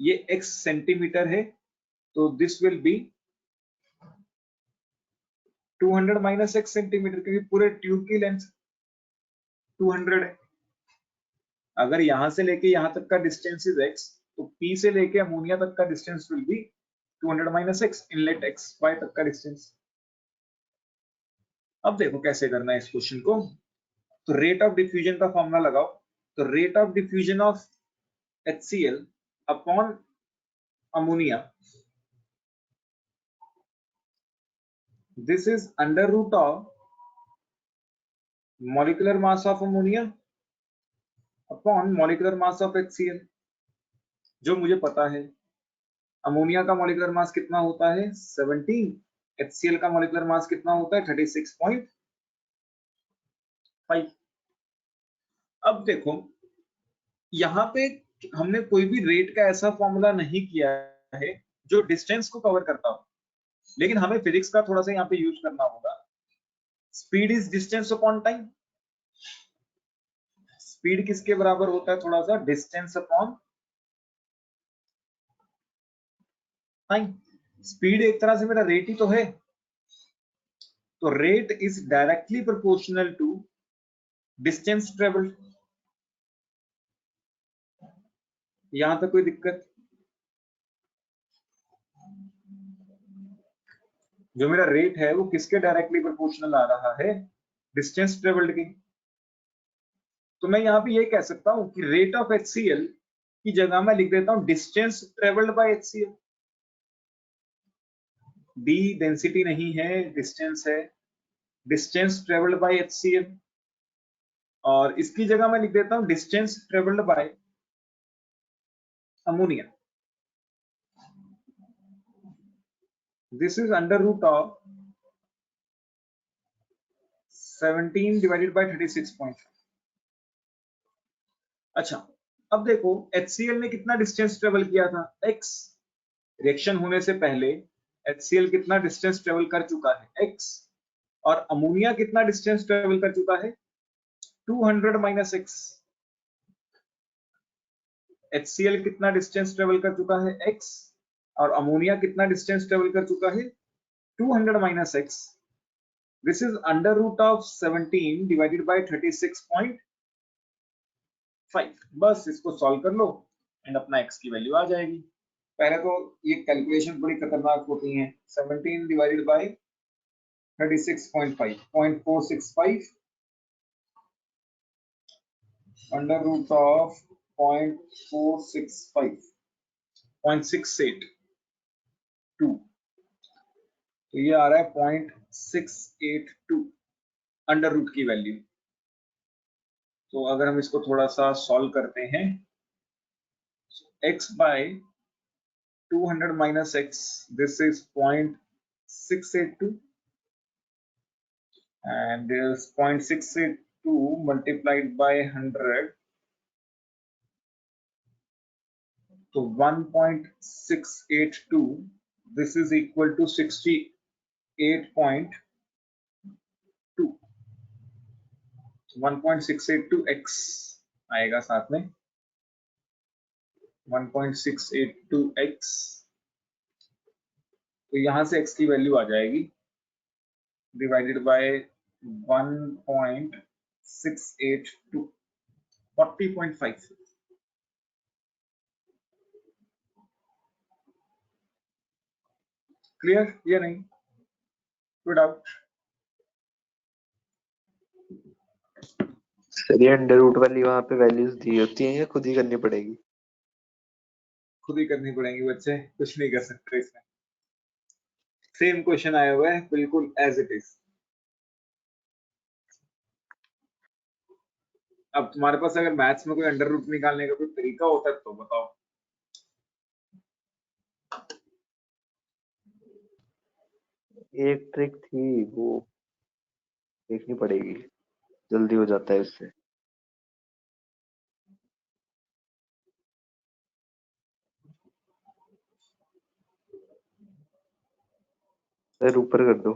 ये X सेंटीमीटर है, तो this will B 200 minus X centimetre, क्योंकि पूरे ट्यूब की लेंथ 200 है। अगर यहां से लेके यहां तक का डिस्टेंस इज X, तो P से लेके अमोनिया तक का distance will be 200 minus X, inlet X Y तक का डिस्टेंस। अब देखो कैसे करना है इस क्वेश्चन को। तो रेट ऑफ डिफ्यूजन का फॉर्मूला लगाओ। तो rate of diffusion of HCl upon ammonia, this is under root of molecular mass of ammonia upon molecular mass of HCl। जो मुझे पता है अमोनिया का मॉलिक्यूलर मास कितना होता है 17, HCl का मॉलिक्यूलर मास कितना होता है 36.5। अब देखो यहाँ पे हमने कोई भी रेट का ऐसा फॉर्मूला नहीं किया है जो डिस्टेंस को कवर करता हो, लेकिन हमें फिजिक्स का थोड़ा सा यहाँ पे यूज करना होगा। Speed is distance upon time. Speed किसके बराबर होता है? थोड़ा सा डिस्टेंस अपॉन टाइम। स्पीड एक तरह से मेरा रेट ही तो है, तो rate is directly proportional to distance travelled. यहां तक कोई दिक्कत? जो मेरा रेट है वो किसके डायरेक्टली प्रोपोर्शनल आ रहा है? डिस्टेंस ट्रेवल्ड की। तो मैं यहाँ पे ये कह सकता हूं कि रेट ऑफ HCl की जगह मैं लिख देता हूं distance travelled by HCl। D density नहीं है, डिस्टेंस है, डिस्टेंस ट्रेवल्ड बाय HCl। और इसकी जगह मैं लिख देता हूं distance travelled by ammonia. This is under root of 17 divided by 36.5। अच्छा, अब देखो HCl ने कितना डिस्टेंस ट्रेवल किया था? X। रिएक्शन होने से पहले HCl कितना डिस्टेंस ट्रेवल कर चुका है? X। और अमोनिया कितना डिस्टेंस ट्रेवल कर चुका है? 200 माइनस X। HCl कितना डिस्टेंस ट्रेवल कर चुका है? X। और अमोनिया कितना डिस्टेंस ट्रेवल कर चुका है? 200 minus X। This is under root of 17 divided by 36.5। बस इसको सॉल्व कर लो एंड अपना X की वैल्यू आ जाएगी। पहले तो ये कैलकुलेशन बड़ी खतरनाक होती हैं। 17 divided by 36.5, 0.465 under root of 0.465, 0.682। तो ये आ रहा है 0.682 अंडर रूट की वैल्यू। तो अगर हम इसको थोड़ा सा सॉल्व करते हैं, x by 200 minus x, this is 0.682 and this 0.682 multiplied by 100, so 1.682, this is equal to 68.2। 1.682x आएगा साथ में, 1.682x, तो यहां से x की वैल्यू आ जाएगी डिवाइडेड बाय 1.682, 40.5। क्लियर या नहीं? कोई डाउट? सर ये अंडर रूट वाली वहां पे वैल्यूज दी होती हैं या खुद ही करनी पड़ेगी? खुद ही करनी पड़ेंगी बच्चे, कुछ नहीं कर सकते इसमें। सेम क्वेश्चन आया हुआ है बिल्कुल एज इट इज। अब तुम्हारे पास अगर मैथ्स में कोई अंडर रूट निकालने का कोई तरीका होता है तो बताओ। एक ट्रिक थी, वो देखनी पड़ेगी, जल्दी हो जाता है उससे। सर ऊपर कर दो।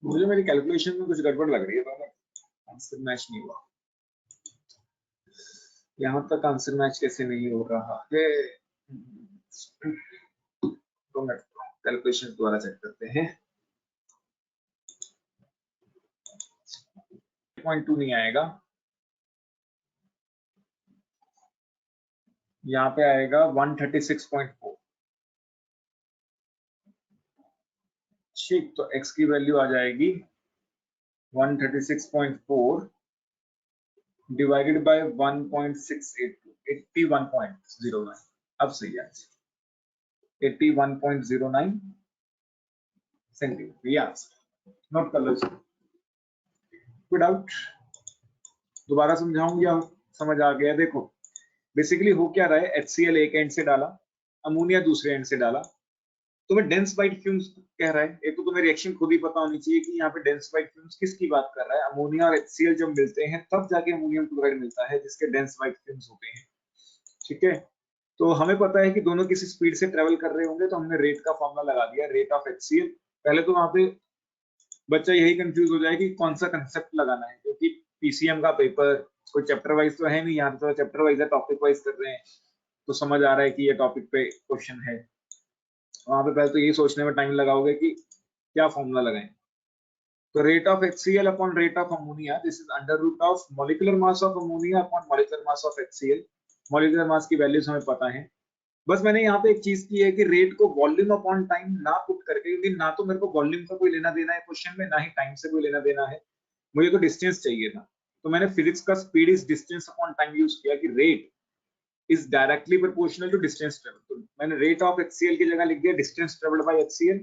मुझे मेरी कैलकुलेशन में कुछ गड़बड़ लग रही है, आंसर मैच नहीं हुआ। यहाँ तक आंसर मैच कैसे नहीं हो रहा है? तो मैं कैलकुलेशन दोबारा चेक करते हैं। 0.2 नहीं आएगा, यहाँ पे आएगा 136.4। ठीक, तो x की वैल्यू आ जाएगी 136.4 डिवाइडेड बाय 1.682, 81.09। अब सही है, 81.09 सेंटीमीटर। ये आंसर नोट कर लो इसको। कोई डाउट? दोबारा समझाऊं या समझ आ गया? देखो बेसिकली हो क्या रहा है, HCl एक एंड से डाला, अमोनिया दूसरे एंड से डाला, तो मैं डेंस वाइट फ्यूम्स कह रहा है। एक तो तुम्हें रिएक्शन खुद ही पता होनी चाहिए कि यहाँ पे डेंस वाइट फ्यूम्स किसकी बात कर रहा है। अमोनिया और HCl जब मिलते हैं तब जाके अमोनियम क्लोराइड मिलता है जिसके डेंस वाइट फ्यूम्स होते हैं। ठीक है, तो हमें पता है कि दोनों किसी स्पीड से ट्रेवल कर रहे होंगे, तो हमने रेट का फॉर्मूला लगा दिया, रेट ऑफ HCl। पहले तो वहां पे बच्चा यही कंफ्यूज हो जाए कि कौन सा कंसेप्ट लगाना है, क्योंकि PCM का पेपर कोई चैप्टर वाइज तो है नहीं, यहाँ तो चैप्टर वाइज है, टॉपिक वाइज कर रहे हैं, तो समझ आ रहा है कि ये टॉपिक पे क्वेश्चन है। वहां पे पहले तो यही सोचने में टाइम लगाओगे कि क्या फॉर्मूला लगाएं। तो rate of HCl upon rate of ammonia, this is under root of molecular mass of ammonia upon molecular mass of HCl। Molecular mass की वैल्यूज हमें पता है। बस मैंने यहाँ पे एक चीज की है कि रेट को वॉल्यूम अपॉन टाइम ना पुट करके, क्योंकि ना तो मेरे को वॉल्यूम का कोई लेना देना है क्वेश्चन में, ना ही टाइम से कोई लेना देना है, मुझे तो डिस्टेंस चाहिए था। तो मैंने फिजिक्स का speed is distance upon time use किया कि rate is directly proportional to distance travel. तो मैंने रेट ऑफ HCl की जगह लिख दिया distance travelled by HCl,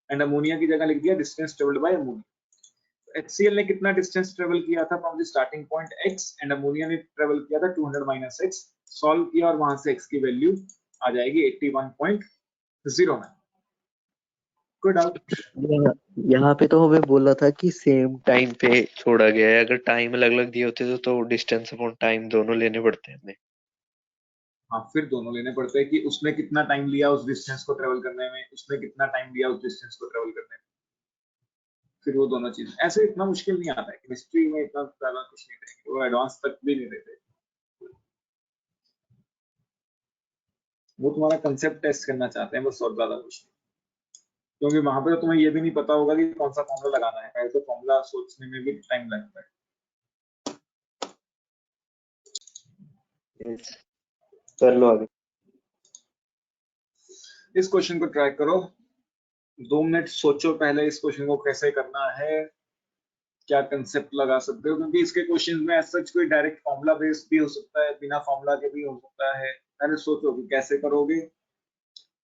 and ammonia की जगह लिख दिया distance travelled by ammonia. HCl ने कितना डिस्टेंस ट्रेवल किया था from the starting point x, and ammonia ने ट्रेवल किया था 200 माइनस x। सॉल्व किया और वहां से x की वैल्यू आ जाएगी 81.09। कोई डाउट? यहाँ पे तो हमें बोला था कि सेम टाइम पे छोड़ा गया है, अगर टाइम अलग अलग दिए होते तो डिस्टेंस अपॉन टाइम दोनों लेने पड़ते हैं हमें। हाँ, फिर दोनों लेने पड़ते हैं कि उसने कितना टाइम लिया उस डिस्टेंस को ट्रेवल करने में, उसने कितना टाइम लिया उस डिस्टेंस को ट्रेवल करने में, फिर वो दोनों चीज। ऐसे इतना मुश्किल नहीं आता है, केमिस्ट्री में इतना ज्यादा कुछ नहीं देंगे, वो एडवांस तक भी नहीं देते। वो तुम्हारा कंसेप्ट टेस्ट करना चाहते हैं बस, और ज्यादा कुछ नहीं। क्योंकि वहां पे तो तुम्हें ये भी नहीं पता होगा कि कौन सा फॉर्मूला लगाना है, पहले तो फॉर्मूला सोचने में भी टाइम लगता है। Yes. कर लो आगे। इस क्वेश्चन को ट्राई करो, 2 मिनट सोचो पहले इस क्वेश्चन को कैसे करना है, क्या कंसेप्ट लगा सकते हो, क्योंकि इसके क्वेश्चन में सच कोई डायरेक्ट फॉर्मूला बेस्ड भी हो सकता है, बिना फॉर्मूला के भी हो सकता है। पहले सोचो कि कैसे करोगे,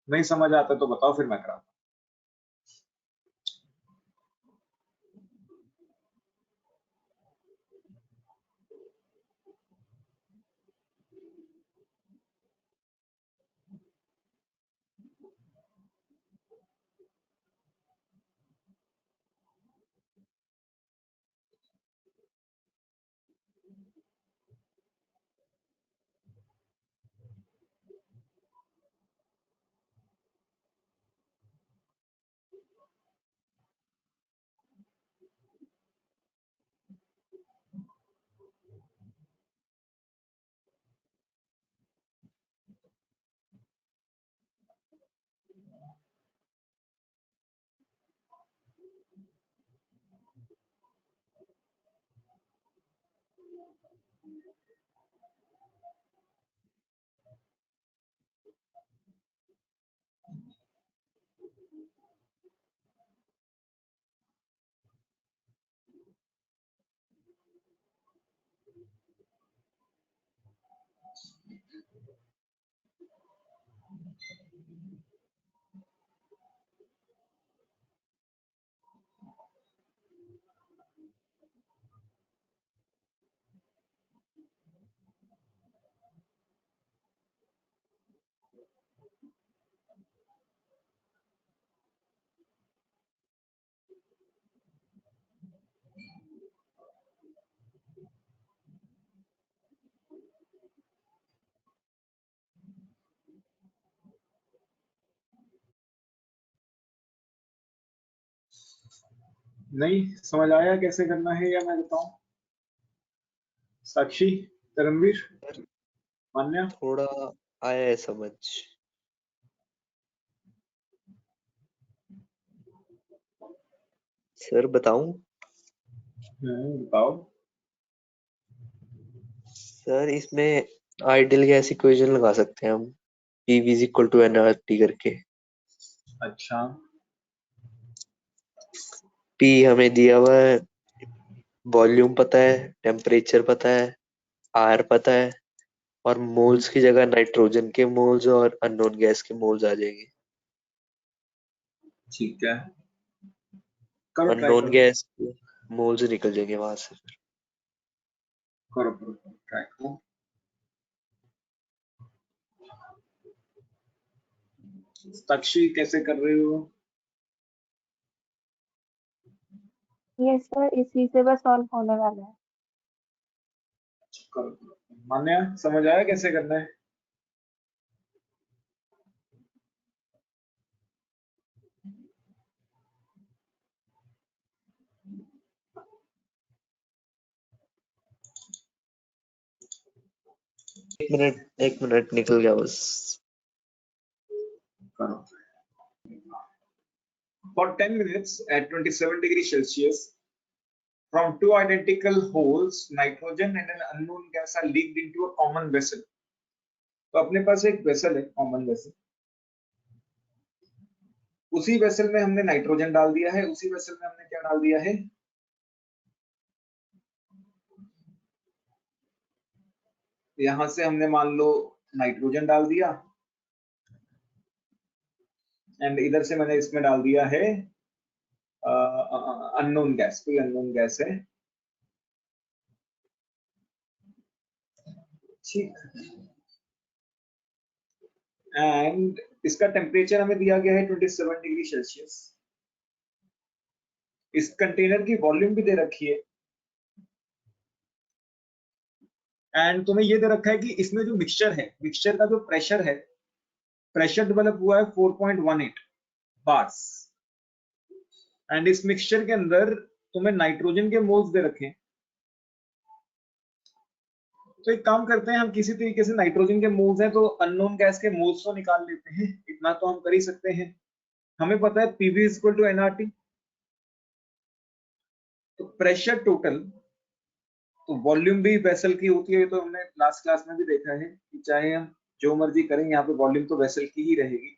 नहीं समझ आता तो बताओ, फिर मैं कराऊंगा। नहीं समझ आया कैसे करना है या मैं बताऊं? साक्षी, धर्मवीर, मान्या? थोड़ा आया है समझ। सर बताऊं? बताओ। सर इसमें आइडियल गैस इक्वेशन लगा सकते हैं हम, PV is equal to nRT करके। अच्छा, P हमें दिया हुआ है, वॉल्यूम पता है, टेम्परेचर पता है, R पता है, और मोल्स की जगह नाइट्रोजन के मोल्स और अननोन गैस के मोल्स आ जाएंगे। ठीक है, करो, ट्राई अननोन करो। गैस मोल्स निकल जाएंगे वहां से। करो करो, ट्राई करो। साक्षी कैसे कर रहे हो? ये सर इसी से बस सॉल्व होने वाला है। करो करो। मान्या, समझ आया कैसे करना है? एक मिनट निकल गया बस। करो। For 10 minutes at 27 degrees Celsius, from two identical holes, nitrogen and an unknown gas are leaked into a common vessel. तो अपने पास एक वेसल है, कॉमन वेसल। उसी वेसल में हमने नाइट्रोजन डाल दिया है, उसी वेसल में हमने क्या डाल दिया है? यहां से हमने मान लो नाइट्रोजन डाल दिया, एंड इधर से मैंने इसमें डाल दिया है अननोन गैस, कोई अननोन गैस है। ठीक, एंड इसका टेम्परेचर हमें दिया गया है 27 डिग्री सेल्सियस। इस कंटेनर की वॉल्यूम भी दे रखी है, एंड तुम्हें ये दे रखा है कि इसमें जो मिक्सचर है, मिक्सचर का जो प्रेशर है, प्रेशर डेवलप हुआ है 4.18 बार्स, एंड इस मिक्सचर के अंदर तुम्हें नाइट्रोजन के मोल्स दे रखे हैं। तो एक काम करते हैं, हम किसी तरीके से नाइट्रोजन के मोल्स हैं तो अननोन गैस के मोल्स तो निकाल लेते हैं, इतना तो हम कर ही सकते हैं। हमें पता है PV is equal to NRT, तो प्रेशर टोटल, तो वॉल्यूम भी वेसल की होती है, तो हमने लास्ट क्लास में भी देखा है कि चाहे हम जो मर्जी करें, यहाँ पे वॉल्यूम तो वेसल की ही रहेगी।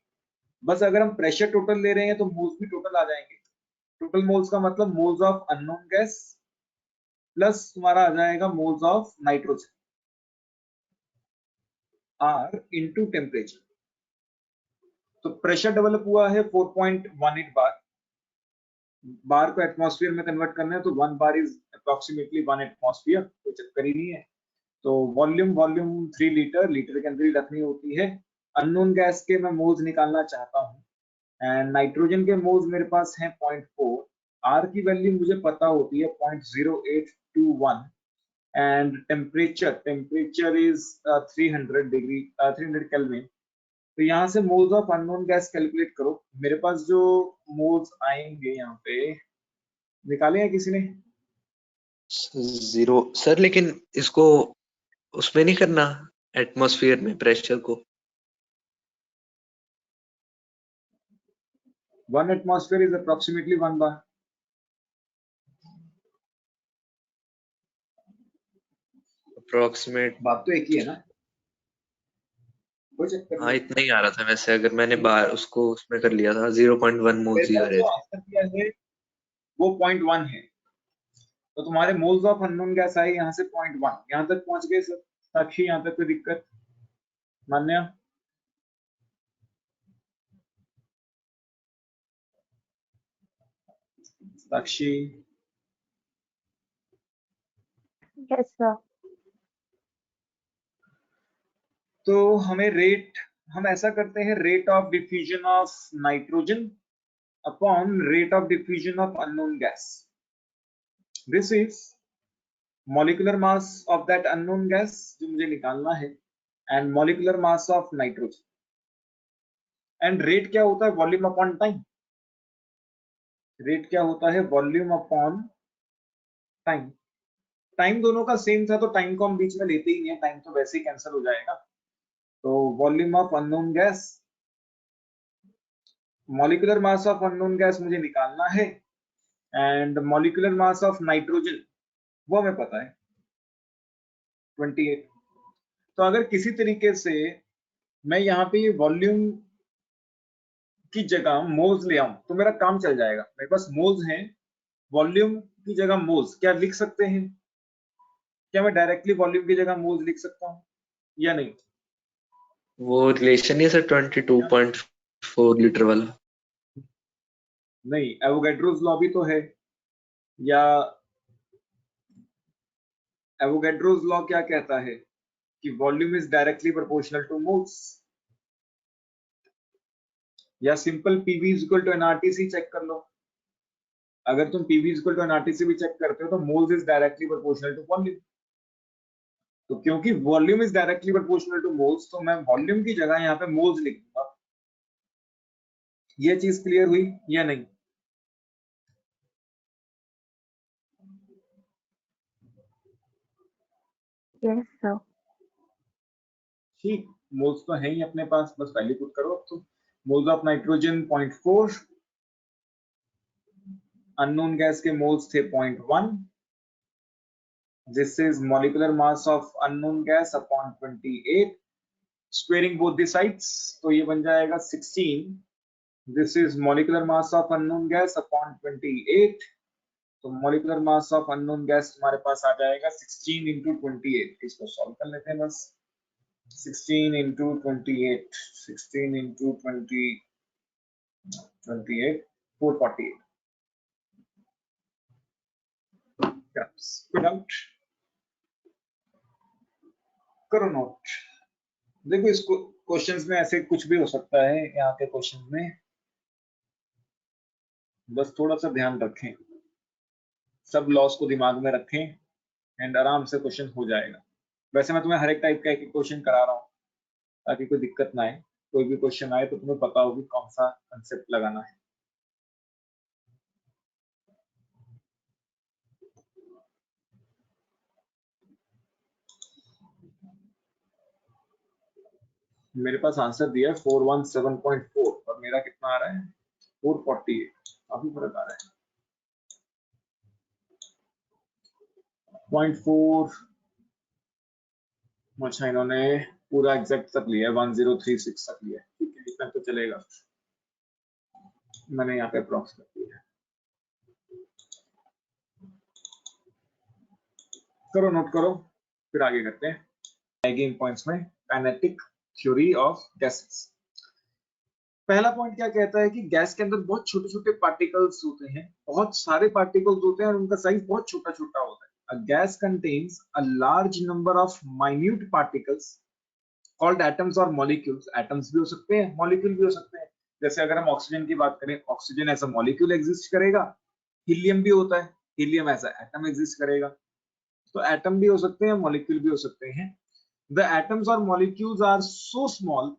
बस अगर हम प्रेशर टोटल ले रहे हैं तो मोल्स भी टोटल आ जाएंगे। टोटल मोल्स का मतलब moles of unknown gas plus तुम्हारा आ जाएगा moles of nitrogen, R into temperature. तो प्रेशर डेवलप हुआ है 4.18 बार। बार को एटमॉस्फेयर में कन्वर्ट करना है तो 1 बार इज अप्रोक्सीमेटली 1 एटमॉस्फेयर, कोई चक्कर ही नहीं है। तो वॉल्यूम वॉल्यूम 3 लीटर, लीटर के अंदर ही रखनी होती है। अननोन गैस के मैं मोल्स निकालना चाहता हूँ, एंड नाइट्रोजन के मोल्स मेरे पास हैं 0.4। आर की वैल्यू मुझे पता होती है 0.0821, and temperature is 300 degree 300 kelvin. तो यहाँ से moles of unknown gas calculate करो। मेरे पास जो मोल्स आएंगे यहाँ पे, निकाले हैं किसी ने? 0 सर, लेकिन इसको उसमें नहीं करना, एटमॉस्फेयर में प्रेशर को। 1 atmosphere is approximately 1 bar. Approximate बात तो एक ही है ना, कोई चक्कर हाँ नहीं। इतना ही आ रहा था वैसे, अगर मैंने बाहर उसको उसमें कर लिया था 0.1 मोल्स ही मेरे आ पास रहे जो थे। आंसर दिया है वो 0.1 है, तो तुम्हारे मोल्स ऑफ अननोन गैस आए यहाँ से 0.1, यहाँ तक पहुंच गए सर साक्षी, यहाँ तक कोई दिक्कत? मान्या? साक्षी? Yes sir. तो हमें रेट, हम ऐसा करते हैं, rate of diffusion of nitrogen upon rate of diffusion of unknown gas. This is molecular mass of that unknown gas जो मुझे निकालना है, and molecular mass of nitrogen. And rate क्या होता है? Volume upon time. रेट क्या होता है? Volume upon time. टाइम दोनों का सेम था तो टाइम को हम बीच में लेते ही नहीं है, टाइम तो वैसे ही कैंसिल हो जाएगा। तो volume of unknown gas, molecular mass of unknown gas मुझे निकालना है, and molecular mass of nitrogen वो हमें पता है 28। तो अगर किसी तरीके से मैं यहाँ पे ये वॉल्यूम की जगह मोल्स ले आऊं तो मेरा काम चल जाएगा। मेरे पास मोल्स हैं, वॉल्यूम की जगह मोल्स क्या लिख सकते हैं? क्या मैं डायरेक्टली वॉल्यूम की जगह मोल्स लिख सकता हूँ या नहीं? वो रिलेशन ही है सर 22.4 लीटर वाला। नहीं, एवोगैड्रोस लॉ भी तो है, या एवोगैड्रोस लॉ क्या कहता है कि volume is directly proportional to moles, या simple PV is equal to NRTC check कर लो। अगर तुम PV is equal to NRTC भी चेक करते हो तो moles is directly proportional to volume. तो क्योंकि volume is directly proportional to moles तो मैं वॉल्यूम की जगह यहाँ पे मोल्स लिख दूंगा। ये चीज क्लियर हुई या नहीं? Yes sir. ठीक, मोल्स तो है ही अपने पास, बस वैल्यू पुट करो अब तो। Moles of nitrogen 0.4, unknown gas के मोल्स थे 0.1। This is molecular mass of unknown gas upon 28, squaring both the sides तो ये बन जाएगा 16। This is molecular mass of unknown gas upon 28, तो molecular mass of unknown gas तुम्हारे पास आ जाएगा 16 into 28। इसको सॉल्व कर लेते हैं बस। 16 इंटू 28, 16 इंटू 28, 448। कोई डाउट? करो नोट। देखो इस क्वेश्चंस में ऐसे कुछ भी हो सकता है, यहाँ के क्वेश्चंस में बस थोड़ा सा ध्यान रखें, सब लॉस को दिमाग में रखें, एंड आराम से क्वेश्चन हो जाएगा। वैसे मैं तुम्हें हर एक टाइप का एक क्वेश्चन करा रहा हूँ ताकि कोई दिक्कत ना आए, कोई भी क्वेश्चन आए तो तुम्हें पता होगी कौन सा कंसेप्ट लगाना है। मेरे पास आंसर दिया है 417.4 और मेरा कितना आ रहा है 448, काफी फर्क आ रहा है। 0.4, अच्छा इन्होंने पूरा एग्जैक्ट तक लिया है, 1036 तक लिया है, ठीक है इतना तो चलेगा। मैंने यहाँ पे अप्रॉक्स कर दिया है। करो नोट करो, फिर आगे करते हैं आएगी इन पॉइंट्स में। Kinetic theory of gases. पहला पॉइंट क्या कहता है कि गैस के अंदर बहुत छोटे छोटे पार्टिकल्स होते हैं, बहुत सारे पार्टिकल्स होते हैं और उनका साइज बहुत छोटा छोटा होता है। A gas contains a large number of minute particles called atoms or molecules. Atoms भी हो सकते हैं, मॉलिक्यूल भी हो सकते हैं। जैसे अगर हम ऑक्सीजन की बात करें, oxygen as a molecule exist करेगा। हीलियम भी होता है, helium as a atom exist करेगा। तो एटम भी हो सकते हैं, मॉलिक्यूल भी हो सकते हैं। The atoms or molecules are so small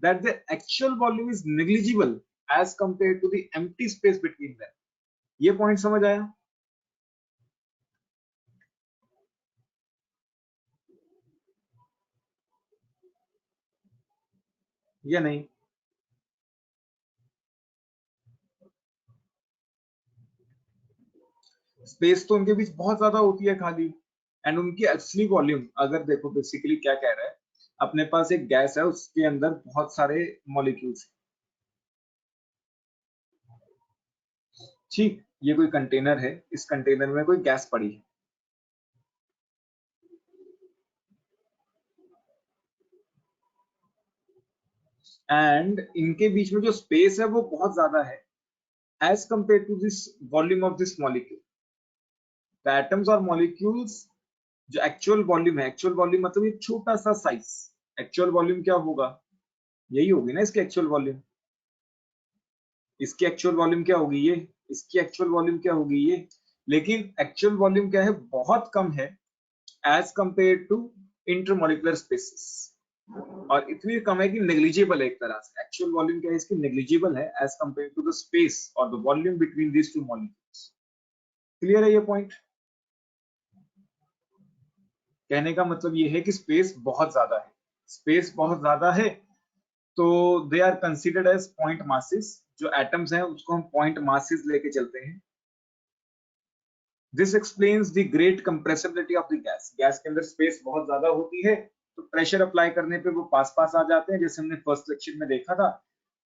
that the actual volume is negligible as compared to the empty space between them. ये पॉइंट समझ आया? या नहीं? स्पेस तो उनके बीच बहुत ज्यादा होती है खाली, एंड उनकी असली वॉल्यूम अगर देखो बेसिकली क्या कह रहा है, अपने पास एक गैस है, उसके अंदर बहुत सारे मॉलिक्यूल्स, ठीक, ये कोई कंटेनर है, इस कंटेनर में कोई गैस पड़ी है, एंड इनके बीच में जो स्पेस है वो बहुत ज्यादा है as compare to this volume of this molecule. The atoms और मॉलिक्यूल्स जो एक्चुअल वॉल्यूम है, एक्चुअल वॉल्यूम मतलब एक छोटा सा साइज, एक्चुअल वॉल्यूम क्या होगा, यही होगी ना इसकी एक्चुअल वॉल्यूम, इसकी एक्चुअल वॉल्यूम क्या होगी ये, इसकी एक्चुअल वॉल्यूम क्या होगी ये, लेकिन एक्चुअल वॉल्यूम क्या है, बहुत कम है as compare to intermolecular spaces, और इतनी कम है कि नेग्लिजिबल है एक तरह से। एक्चुअल वॉल्यूम क्या है इसकी, नेग्लिजिबल है as compare to the space और the volume between this two molecules. Clear है ये पॉइंट? कहने का मतलब ये है कि स्पेस बहुत ज्यादा है, स्पेस बहुत ज्यादा है, तो they are considered as point masses, जो एटम्स हैं उसको हम पॉइंट मासेस लेके चलते हैं। This explains the great compressibility of the gas, gas के अंदर स्पेस बहुत ज्यादा होती है, तो प्रेशर अप्लाई करने पे वो पास पास आ जाते हैं, जैसे हमने फर्स्ट लेक्चर में देखा था,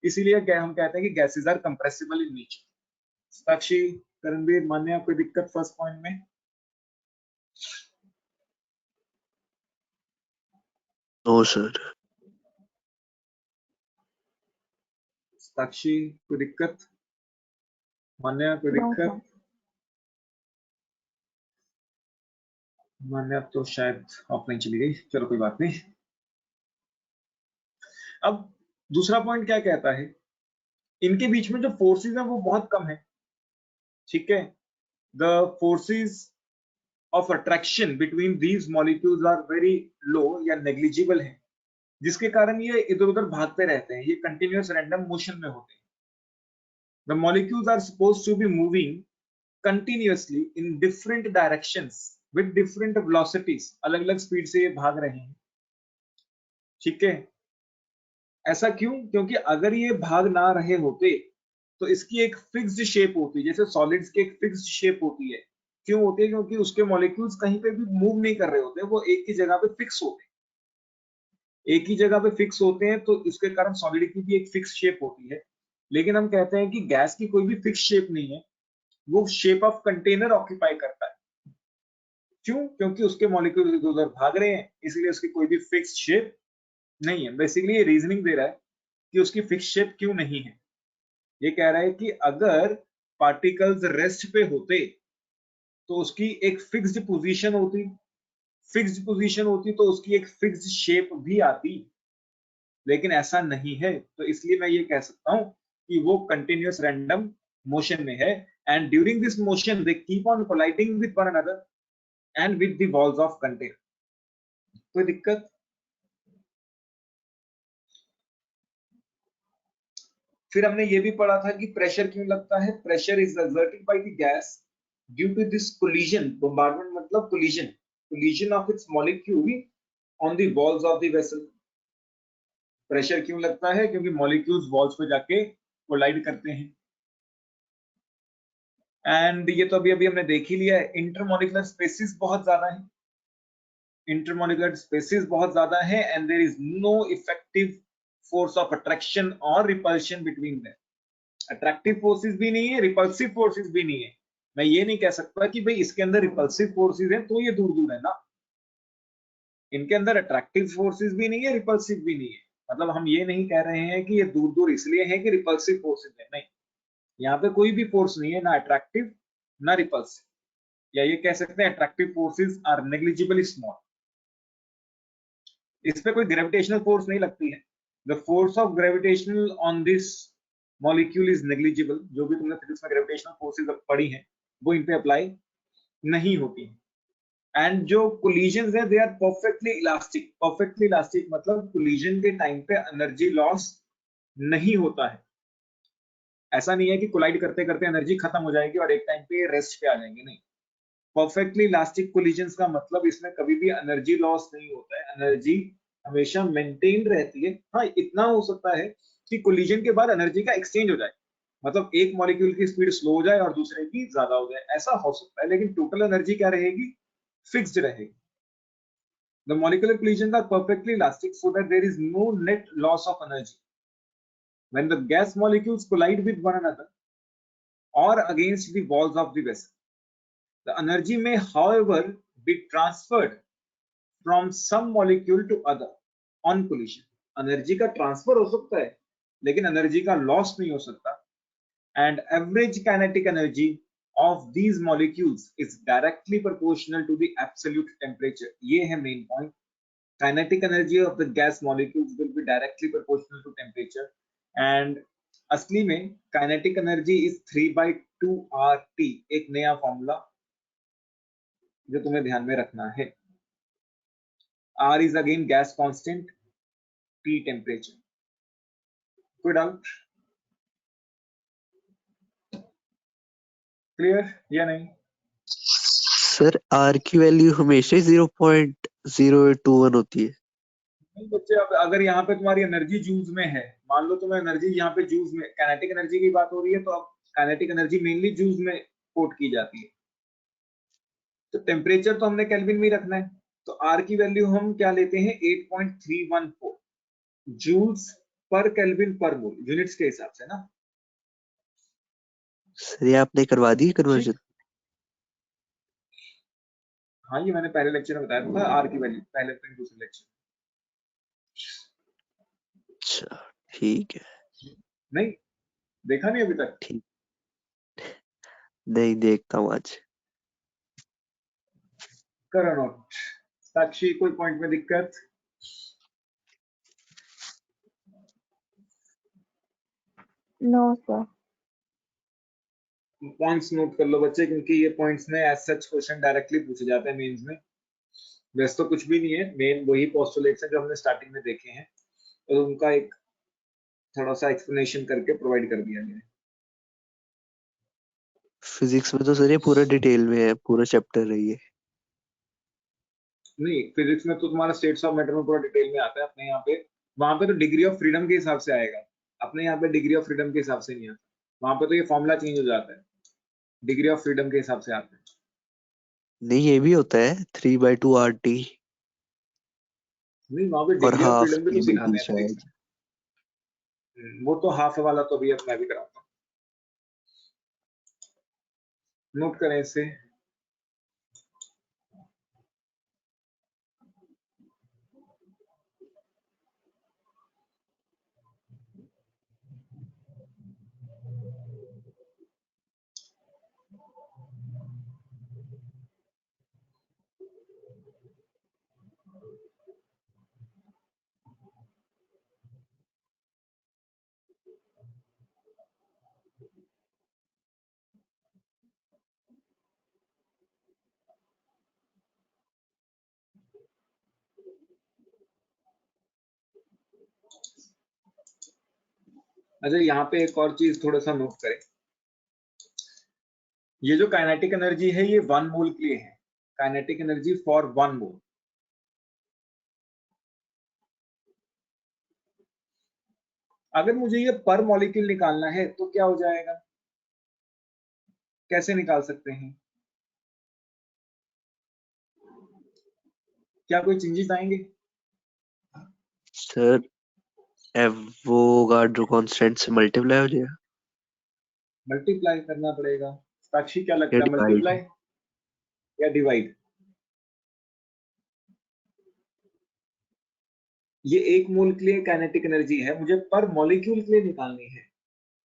इसीलिए हम कहते हैं कि gases are compressible in nature. Sakshi, Karanveer, Manya, कोई दिक्कत फर्स्ट पॉइंट में? No sir. साक्षी, कोई दिक्कत? मान्या, कोई No, दिक्कत? sir. मान्या तो शायद ऑफलाइन चली गई, चलो कोई बात नहीं। अब दूसरा पॉइंट क्या कहता है, इनके बीच में जो फोर्सेस है वो बहुत कम है, ठीक है, the forces of attraction between these molecules are very low या नेग्लिजिबल है, जिसके कारण ये इधर उधर भागते रहते हैं, ये कंटिन्यूअस रैंडम मोशन में होते हैं। The molecules are supposed to be moving continuously in different directions with different velocities, अलग अलग स्पीड से ये भाग रहे हैं, ठीक है। ऐसा क्यों? क्योंकि अगर ये भाग ना रहे होते तो इसकी एक फिक्स्ड शेप होती, जैसे सॉलिड्स की एक फिक्स्ड शेप होती है। क्यों होती है? क्योंकि उसके मॉलिक्यूल्स कहीं पे भी मूव नहीं कर रहे होते, वो एक ही जगह पे फिक्स होते हैं, एक ही जगह पे फिक्स होते हैं, तो इसके कारण सॉलिड की भी एक फिक्स शेप होती है। लेकिन हम कहते हैं कि गैस की कोई भी फिक्स शेप नहीं है, वो शेप ऑफ कंटेनर ऑक्यूपाई करता है। क्यों? क्योंकि उसके मॉलिक्यूल इधर उधर भाग रहे हैं, इसलिए उसकी कोई भी फिक्स शेप नहीं है। बेसिकली ये रीजनिंग दे रहा है कि उसकी फिक्स शेप क्यों नहीं है। ये कह रहा है कि अगर पार्टिकल्स रेस्ट पे होते तो उसकी एक फिक्स्ड पोजीशन होती, फिक्स्ड पोजीशन होती तो उसकी एक फिक्स्ड शेप भी आती, लेकिन ऐसा नहीं है, तो इसलिए मैं ये कह सकता हूं कि वो कंटिन्यूअस रैंडम मोशन में है, and during this motion they keep on colliding with one another and with the walls of container. कोई दिक्कत? फिर हमने ये भी पढ़ा था कि प्रेशर क्यों लगता है, pressure is exerted by the gas due to this collision, bombardment मतलब collision, collision of its molecule on the walls of the vessel. Pressure क्यों लगता है? क्योंकि मॉलिक्यूल्स वॉल्स पे जाके कोलाइड करते हैं, एंड ये तो अभी अभी हमने देख ही लिया है, इंटरमॉलिक्यूलर स्पेसिस बहुत ज्यादा है, इंटरमॉलिक्यूलर स्पेसिस बहुत ज्यादा है, and there is no effective force of attraction और repulsion between them. Attractive forces भी नहीं है, रिपल्सिव फोर्सेस भी नहीं है। मैं ये नहीं कह सकता कि भाई इसके अंदर रिपल्सिव फोर्सेस हैं तो ये दूर दूर है ना, इनके अंदर अट्रैक्टिव फोर्सेस भी नहीं है, रिपल्सिव भी नहीं है, मतलब हम ये नहीं कह रहे हैं कि ये दूर दूर इसलिए है कि रिपल्सिव फोर्सेस है, नहीं, यहाँ पे कोई भी फोर्स नहीं है, ना अट्रैक्टिव ना रिपल्सिव, या ये कह सकते हैं attractive forces are negligibly small. इस पे कोई ग्रेविटेशनल फोर्स नहीं लगती है, the force of gravitational on this molecule is negligible, जो भी तुमने फिजिक्स में ग्रेविटेशनल फोर्सेस पढ़ी हैं वो इन पे अप्लाई नहीं होती है। एंड जो कोलिजन्स है they are perfectly elastic, perfectly elastic मतलब कोलिजन के टाइम पे एनर्जी लॉस नहीं होता है, ऐसा नहीं है कि कोलाइड करते करते एनर्जी खत्म हो जाएगी और एक टाइम पे रेस्ट पे आ जाएंगे, नहीं, परफेक्टली इलास्टिक कोलिजन्स का मतलब इसमें कभी भी एनर्जी लॉस नहीं होता है, एनर्जी हमेशा मेंटेन रहती है। हाँ, इतना हो सकता है कि कोलिजन के बाद एनर्जी का एक्सचेंज हो जाए, मतलब एक मॉलिक्यूल की स्पीड स्लो हो जाए और दूसरे की ज्यादा हो जाए, ऐसा हो सकता है, लेकिन टोटल एनर्जी क्या रहेगी, फिक्स्ड रहेगी. The molecular collisions are perfectly elastic so that there is no net loss of energy. When the gas molecules collide with one another or against the walls of the vessel, the energy may, however, be transferred from some molecule to other on collision. Energy का transfer हो सकता है, लेकिन energy का loss नहीं हो सकता. And average kinetic energy of these molecules is directly proportional to the absolute temperature. ये है main point. Kinetic energy of the gas molecules will be directly proportional to temperature, and असली में kinetic energy is 3/2 RT. एक नया formula जो तुम्हें ध्यान में रखना है. R is again gas constant, T temperature. कोई डाउट? क्लियर या नहीं? सर आर की वैल्यू हमेशा 0.0821 होती है. नहीं बच्चे, अब अगर यहाँ पे तुम्हारी एनर्जी जूल्स में है, मान लो तुम्हें एनर्जी यहाँ पे जूल्स में, काइनेटिक एनर्जी की बात हो रही है, तो अब काइनेटिक एनर्जी मेनली जूल्स में कोट की जाती है. तो टेम्परेचर तो हमने केल्विन में ही रखना है, तो आर की वैल्यू हम क्या लेते हैं 8.314 जूल्स पर केल्विन पर मोल, यूनिट्स के हिसाब से ना. सर ये आपने करवा दी कन्वर्जन? हाँ, ये मैंने पहले लेक्चर में बताया था आर की वैल्यू, पहले फिर दूसरे लेक्चर. अच्छा ठीक है. नहीं देखा नहीं अभी तक? ठीक, नहीं देखता हूँ आज. करो नोट. साक्षी, कोई पॉइंट में दिक्कत? No sir. पॉइंट्स नोट कर लो बच्चे, क्योंकि ये पॉइंट्स में एज सच क्वेश्चन डायरेक्टली पूछे जाते हैं मेंस में. वैसे तो कुछ भी नहीं है, मेन वही पोस्टुलेट्स हैं जो हमने स्टार्टिंग में देखे हैं, और उनका एक थोड़ा सा एक्सप्लेनेशन करके प्रोवाइड कर दिया गया है. फिजिक्स में तो सर ये पूरा डिटेल में है, पूरा चैप्टर है ये. नहीं, फिजिक्स में तो तुम्हारा स्टेट्स ऑफ मैटर में पूरा डिटेल में आता है. अपने यहाँ पे, वहां पे तो डिग्री ऑफ फ्रीडम के हिसाब से आएगा, अपने यहाँ पे डिग्री ऑफ फ्रीडम के हिसाब से नहीं आता. वहां पे तो ये फॉर्मूला चेंज हो जाता है, डिग्री ऑफ फ्रीडम के हिसाब से आता है. नहीं ये भी होता है 3/2 RT नहीं, वहां पे और डिग्री ऑफ हाफ फ्रीडम भी तो TBT सिखाते हैं फिजिक्स शायद. में. वो तो हाफ वाला तो अभी अब मैं भी कराता हूँ. नोट करें इसे. अच्छा, यहाँ पे एक और चीज थोड़ा सा नोट करें. ये जो काइनेटिक एनर्जी है ये 1 मोल के लिए है. काइनेटिक एनर्जी फॉर 1 मोल. अगर मुझे ये पर मॉलिक्यूल निकालना है तो क्या हो जाएगा, कैसे निकाल सकते हैं? क्या कोई चेंजेस आएंगे? सर एवोगाड्रो कांस्टेंट से मल्टीप्लाई हो जाएगा मल्टीप्लाई करना पड़ेगा. साक्षी, क्या या लगता है, डिवाइड? मल्टीप्लाई या डिवाइड? ये 1 मोल के लिए काइनेटिक एनर्जी है, मुझे पर मॉलिक्यूल के लिए निकालनी है,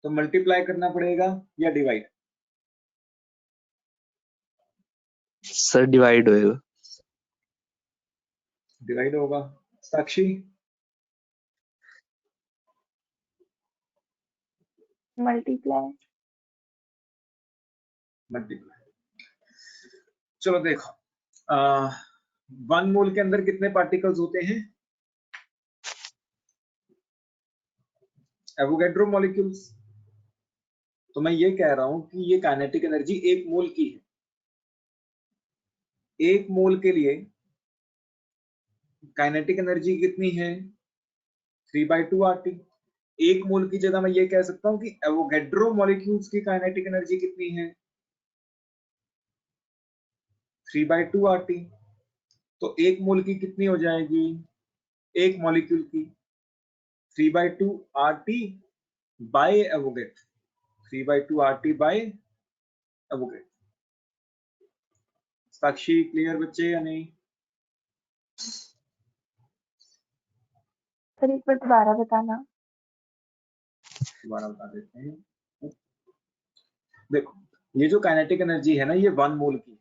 तो मल्टीप्लाई करना पड़ेगा या डिवाइड? सर डिवाइड होएगा. डिवाइड होगा. साक्षी? मल्टीप्लाई. मल्टीप्लाई. चलो देखो, 1 मोल के अंदर कितने पार्टिकल्स होते हैं? Avogadro molecules. तो मैं ये कह रहा हूं कि ये काइनेटिक एनर्जी 1 मोल की है. 1 मोल के लिए काइनेटिक एनर्जी कितनी है? 3/2 RT. 1 मोल की जगह मैं ये कह सकता हूं कि एवोगैड्रो मॉलिक्यूल्स की काइनेटिक एनर्जी कितनी है? 3/2 RT। तो 1 मोल की कितनी हो जाएगी, एक मॉलिक्यूल की 3/2 RT by Avogadro, 3/2 RT by Avogadro. Sakshi clear बच्चे या नहीं? सर एक बार दोबारा बताना। दोबारा बता देते हैं। देखो ये जो काइनेटिक एनर्जी है ना, ये 1 मोल की है।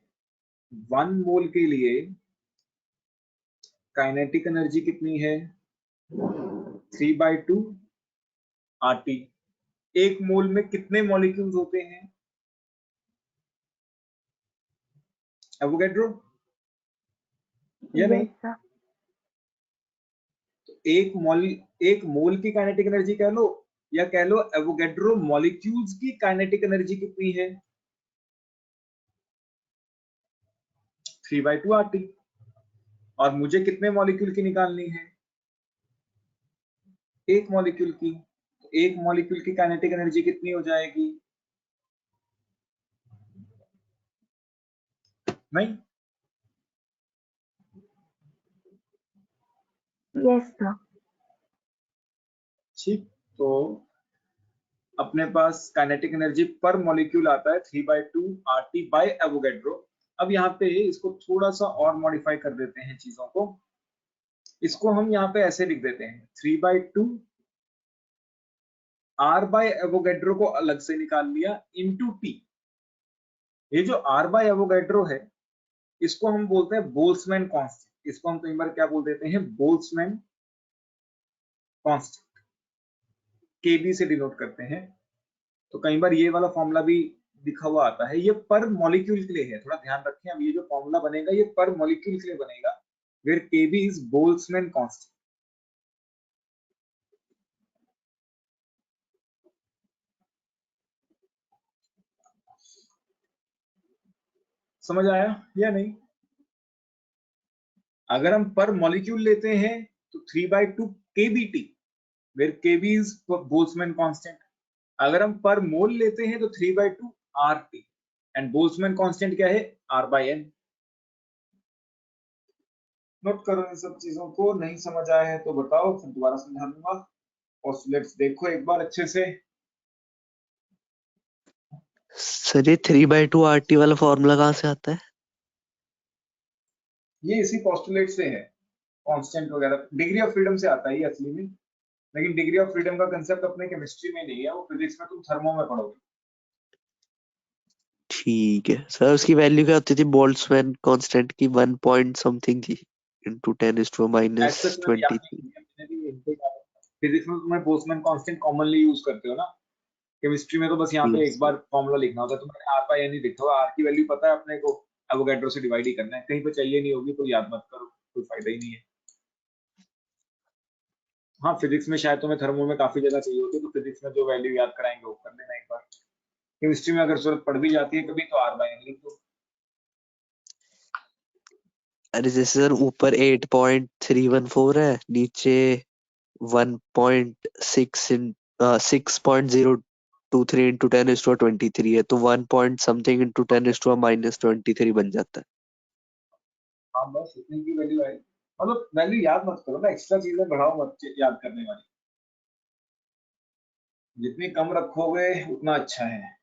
1 मोल के लिए काइनेटिक एनर्जी कितनी है, 3/2 RT। 1 मोल में कितने मॉलिक्यूल्स होते हैं एवोगेड्रो, या नहीं? Yes sir. एक मोल की काइनेटिक एनर्जी कह लो, या कह लो एवोगेड्रो मॉलिक्यूल्स की काइनेटिक एनर्जी कितनी है, 3/2 RT। और मुझे कितने मॉलिक्यूल की निकालनी है, एक मॉलिक्यूल की। एक मॉलिक्यूल की काइनेटिक एनर्जी कितनी हो जाएगी, नहीं? Yes sir. ठीक, तो अपने पास काइनेटिक एनर्जी पर मॉलिक्यूल आता है 3/2 RT बाय एवोगेड्रो। अब यहाँ पे इसको थोड़ा सा और मॉडिफाई कर देते हैं चीजों को। इसको हम यहाँ पे ऐसे लिख देते हैं, 3/2 R बाय एवोगेड्रो को अलग से निकाल लिया इनटू T। ये जो R बाय एवोगेड्रो है, इसको हम बोलते हैं बोल्ट्जमैन कांस्टेंट। इसको हम कई बार क्या बोल देते हैं, बोल्ट्जमैन कांस्टेंट, KB से डिनोट करते हैं। तो कई बार ये वाला फॉर्मूला भी लिखा हुआ आता है, ये पर मॉलिक्यूल के लिए है, थोड़ा ध्यान रखें। अब ये जो फॉर्मूला बनेगा ये पर मॉलिक्यूल के लिए बनेगा, where KB is Boltzmann constant. समझ आया या नहीं? अगर हम पर मॉलिक्यूल लेते हैं तो 3/2 KBT, where KB is Boltzmann constant. अगर हम पर मोल लेते हैं तो 3/2 RT, एंड बोल्ट्जमैन कांस्टेंट क्या है, R/N। नोट करो इन सब चीजों को। नहीं समझ आया है तो बताओ, फिर दोबारा समझा दूंगा। ऑसिलेट्स देखो एक बार अच्छे से। सर ये 3/2 RT वाला फॉर्मूला कहाँ से आता है? ये इसी पोस्टुलेट से है, कांस्टेंट वगैरह। डिग्री ऑफ फ्रीडम से आता है ये असली में, लेकिन डिग्री ऑफ फ्रीडम का कंसेप्ट अपने केमिस्ट्री में नहीं है, वो फिजिक्स में तुम थर्मो में पढ़ोगे। ठीक है सर, उसकी वैल्यू क्या होती थी बोल्ट्जमैन कांस्टेंट की? 1 पॉइंट समथिंग थी इनटू 10⁻⁻23। एज सच मैंने याद नहीं किया, मैंने भी यही पे याद रखा। फिजिक्स में तुम्हें बोल्ट्जमैन कांस्टेंट कॉमनली यूज करते हो ना, केमिस्ट्री में तो बस यहाँ पे एक बार फॉर्मूला लिखना होता है। तुम्हें R/N ही लिखा होगा, R की वैल्यू पता है अपने को, एवोगैड्रो से डिवाइड ही करना है। कहीं पे चाहिए नहीं होगी तो याद मत करो, कोई फायदा ही नहीं है। हाँ फिजिक्स में शायद तुम्हें थर्मो में काफी जगह चाहिए होती है, तो फिजिक्स में जो वैल्यू याद कराएंगे वो कर लेना एक बार। केमिस्ट्री में अगर जरूरत पड़ भी जाती है कभी तो R/N लिख दो। अरे जैसे सर ऊपर 8.314 है, नीचे 6.023 इंटू 10⁻23 है, तो 1 पॉइंट समथिंग इंटू 10⁻⁻23 बन जाता है। हाँ बस इतनी की वैल्यू आई, मतलब वैल्यू याद मत करो ना, एक्स्ट्रा चीजें बढ़ाओ मत याद करने वाली। जितनी कम रखोगे उतना अच्छा है।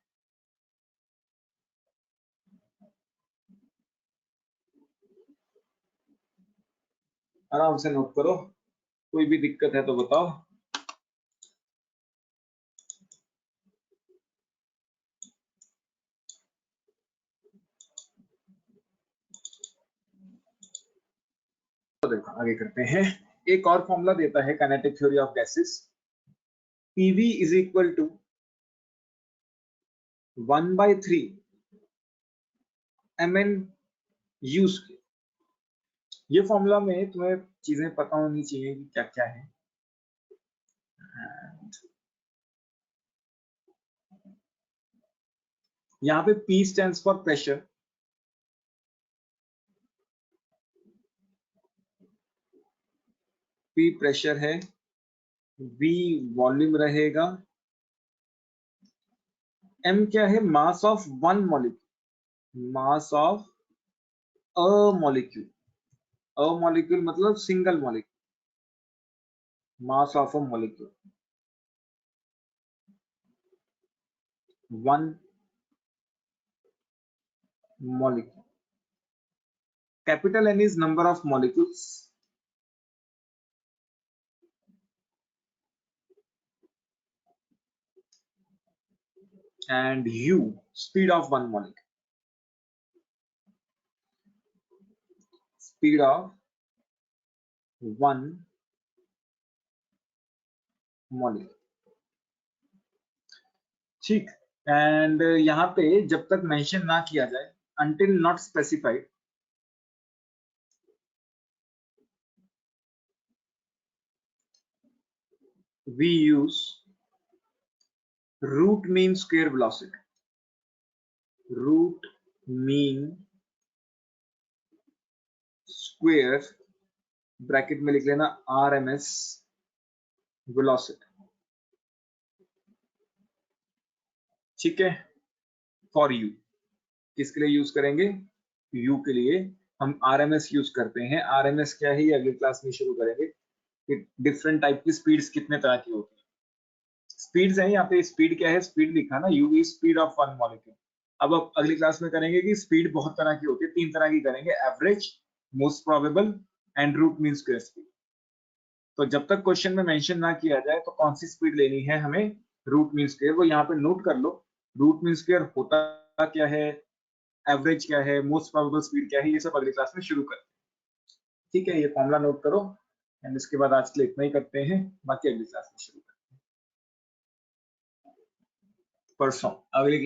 आराम से नोट करो, कोई भी दिक्कत है तो बताओ। तो देखो आगे करते हैं। एक और फॉर्मूला देता है kinetic theory of gases, PV is equal to 1/3 mn U square. ये फॉर्मूला में तुम्हें चीजें पता होनी चाहिए कि क्या क्या है। यहाँ पे P stands for pressure, P pressure है, V वॉल्यूम रहेगा, M क्या है, mass of one molecule, mass of a molecule मतलब single molecule, mass of a molecule, one molecule. Capital N is number of molecules. And U, speed of one molecule. Speed of one molecule. ठीक, and यहाँ पे जब तक mention ना किया जाए, until not specified, we use root mean square velocity. Root mean square bracket में लिख लेना RMS velocity. ठीक है, फॉर यू किसके लिए यूज करेंगे? यू के लिए हम RMS यूज करते हैं। RMS क्या है ये अगली क्लास में शुरू करेंगे कि डिफरेंट टाइप की स्पीड्स कितने तरह की होती है। स्पीड्स है, यहाँ पे स्पीड क्या है, स्पीड लिखा ना, you is speed of one molecule. अब अगली क्लास में करेंगे कि स्पीड बहुत तरह की होती है, 3 तरह की करेंगे, average, most probable and root mean square speed. तो जब तक क्वेश्चन में मेंशन ना किया जाए तो कौन सी स्पीड लेनी है हमें, रूट मीन स्क्वायर, वो यहाँ पे नोट कर लो। रूट मीन स्क्वायर होता क्या है, एवरेज क्या है, मोस्ट प्रोबेबल स्पीड क्या है, ये सब अगली क्लास में शुरू करते हैं। ठीक है, ये फॉर्मूला नोट करो एंड इसके बाद आज के लिए इतना ही करते हैं, बाकी अगली क्लास में शुरू करते हैं परसों अगली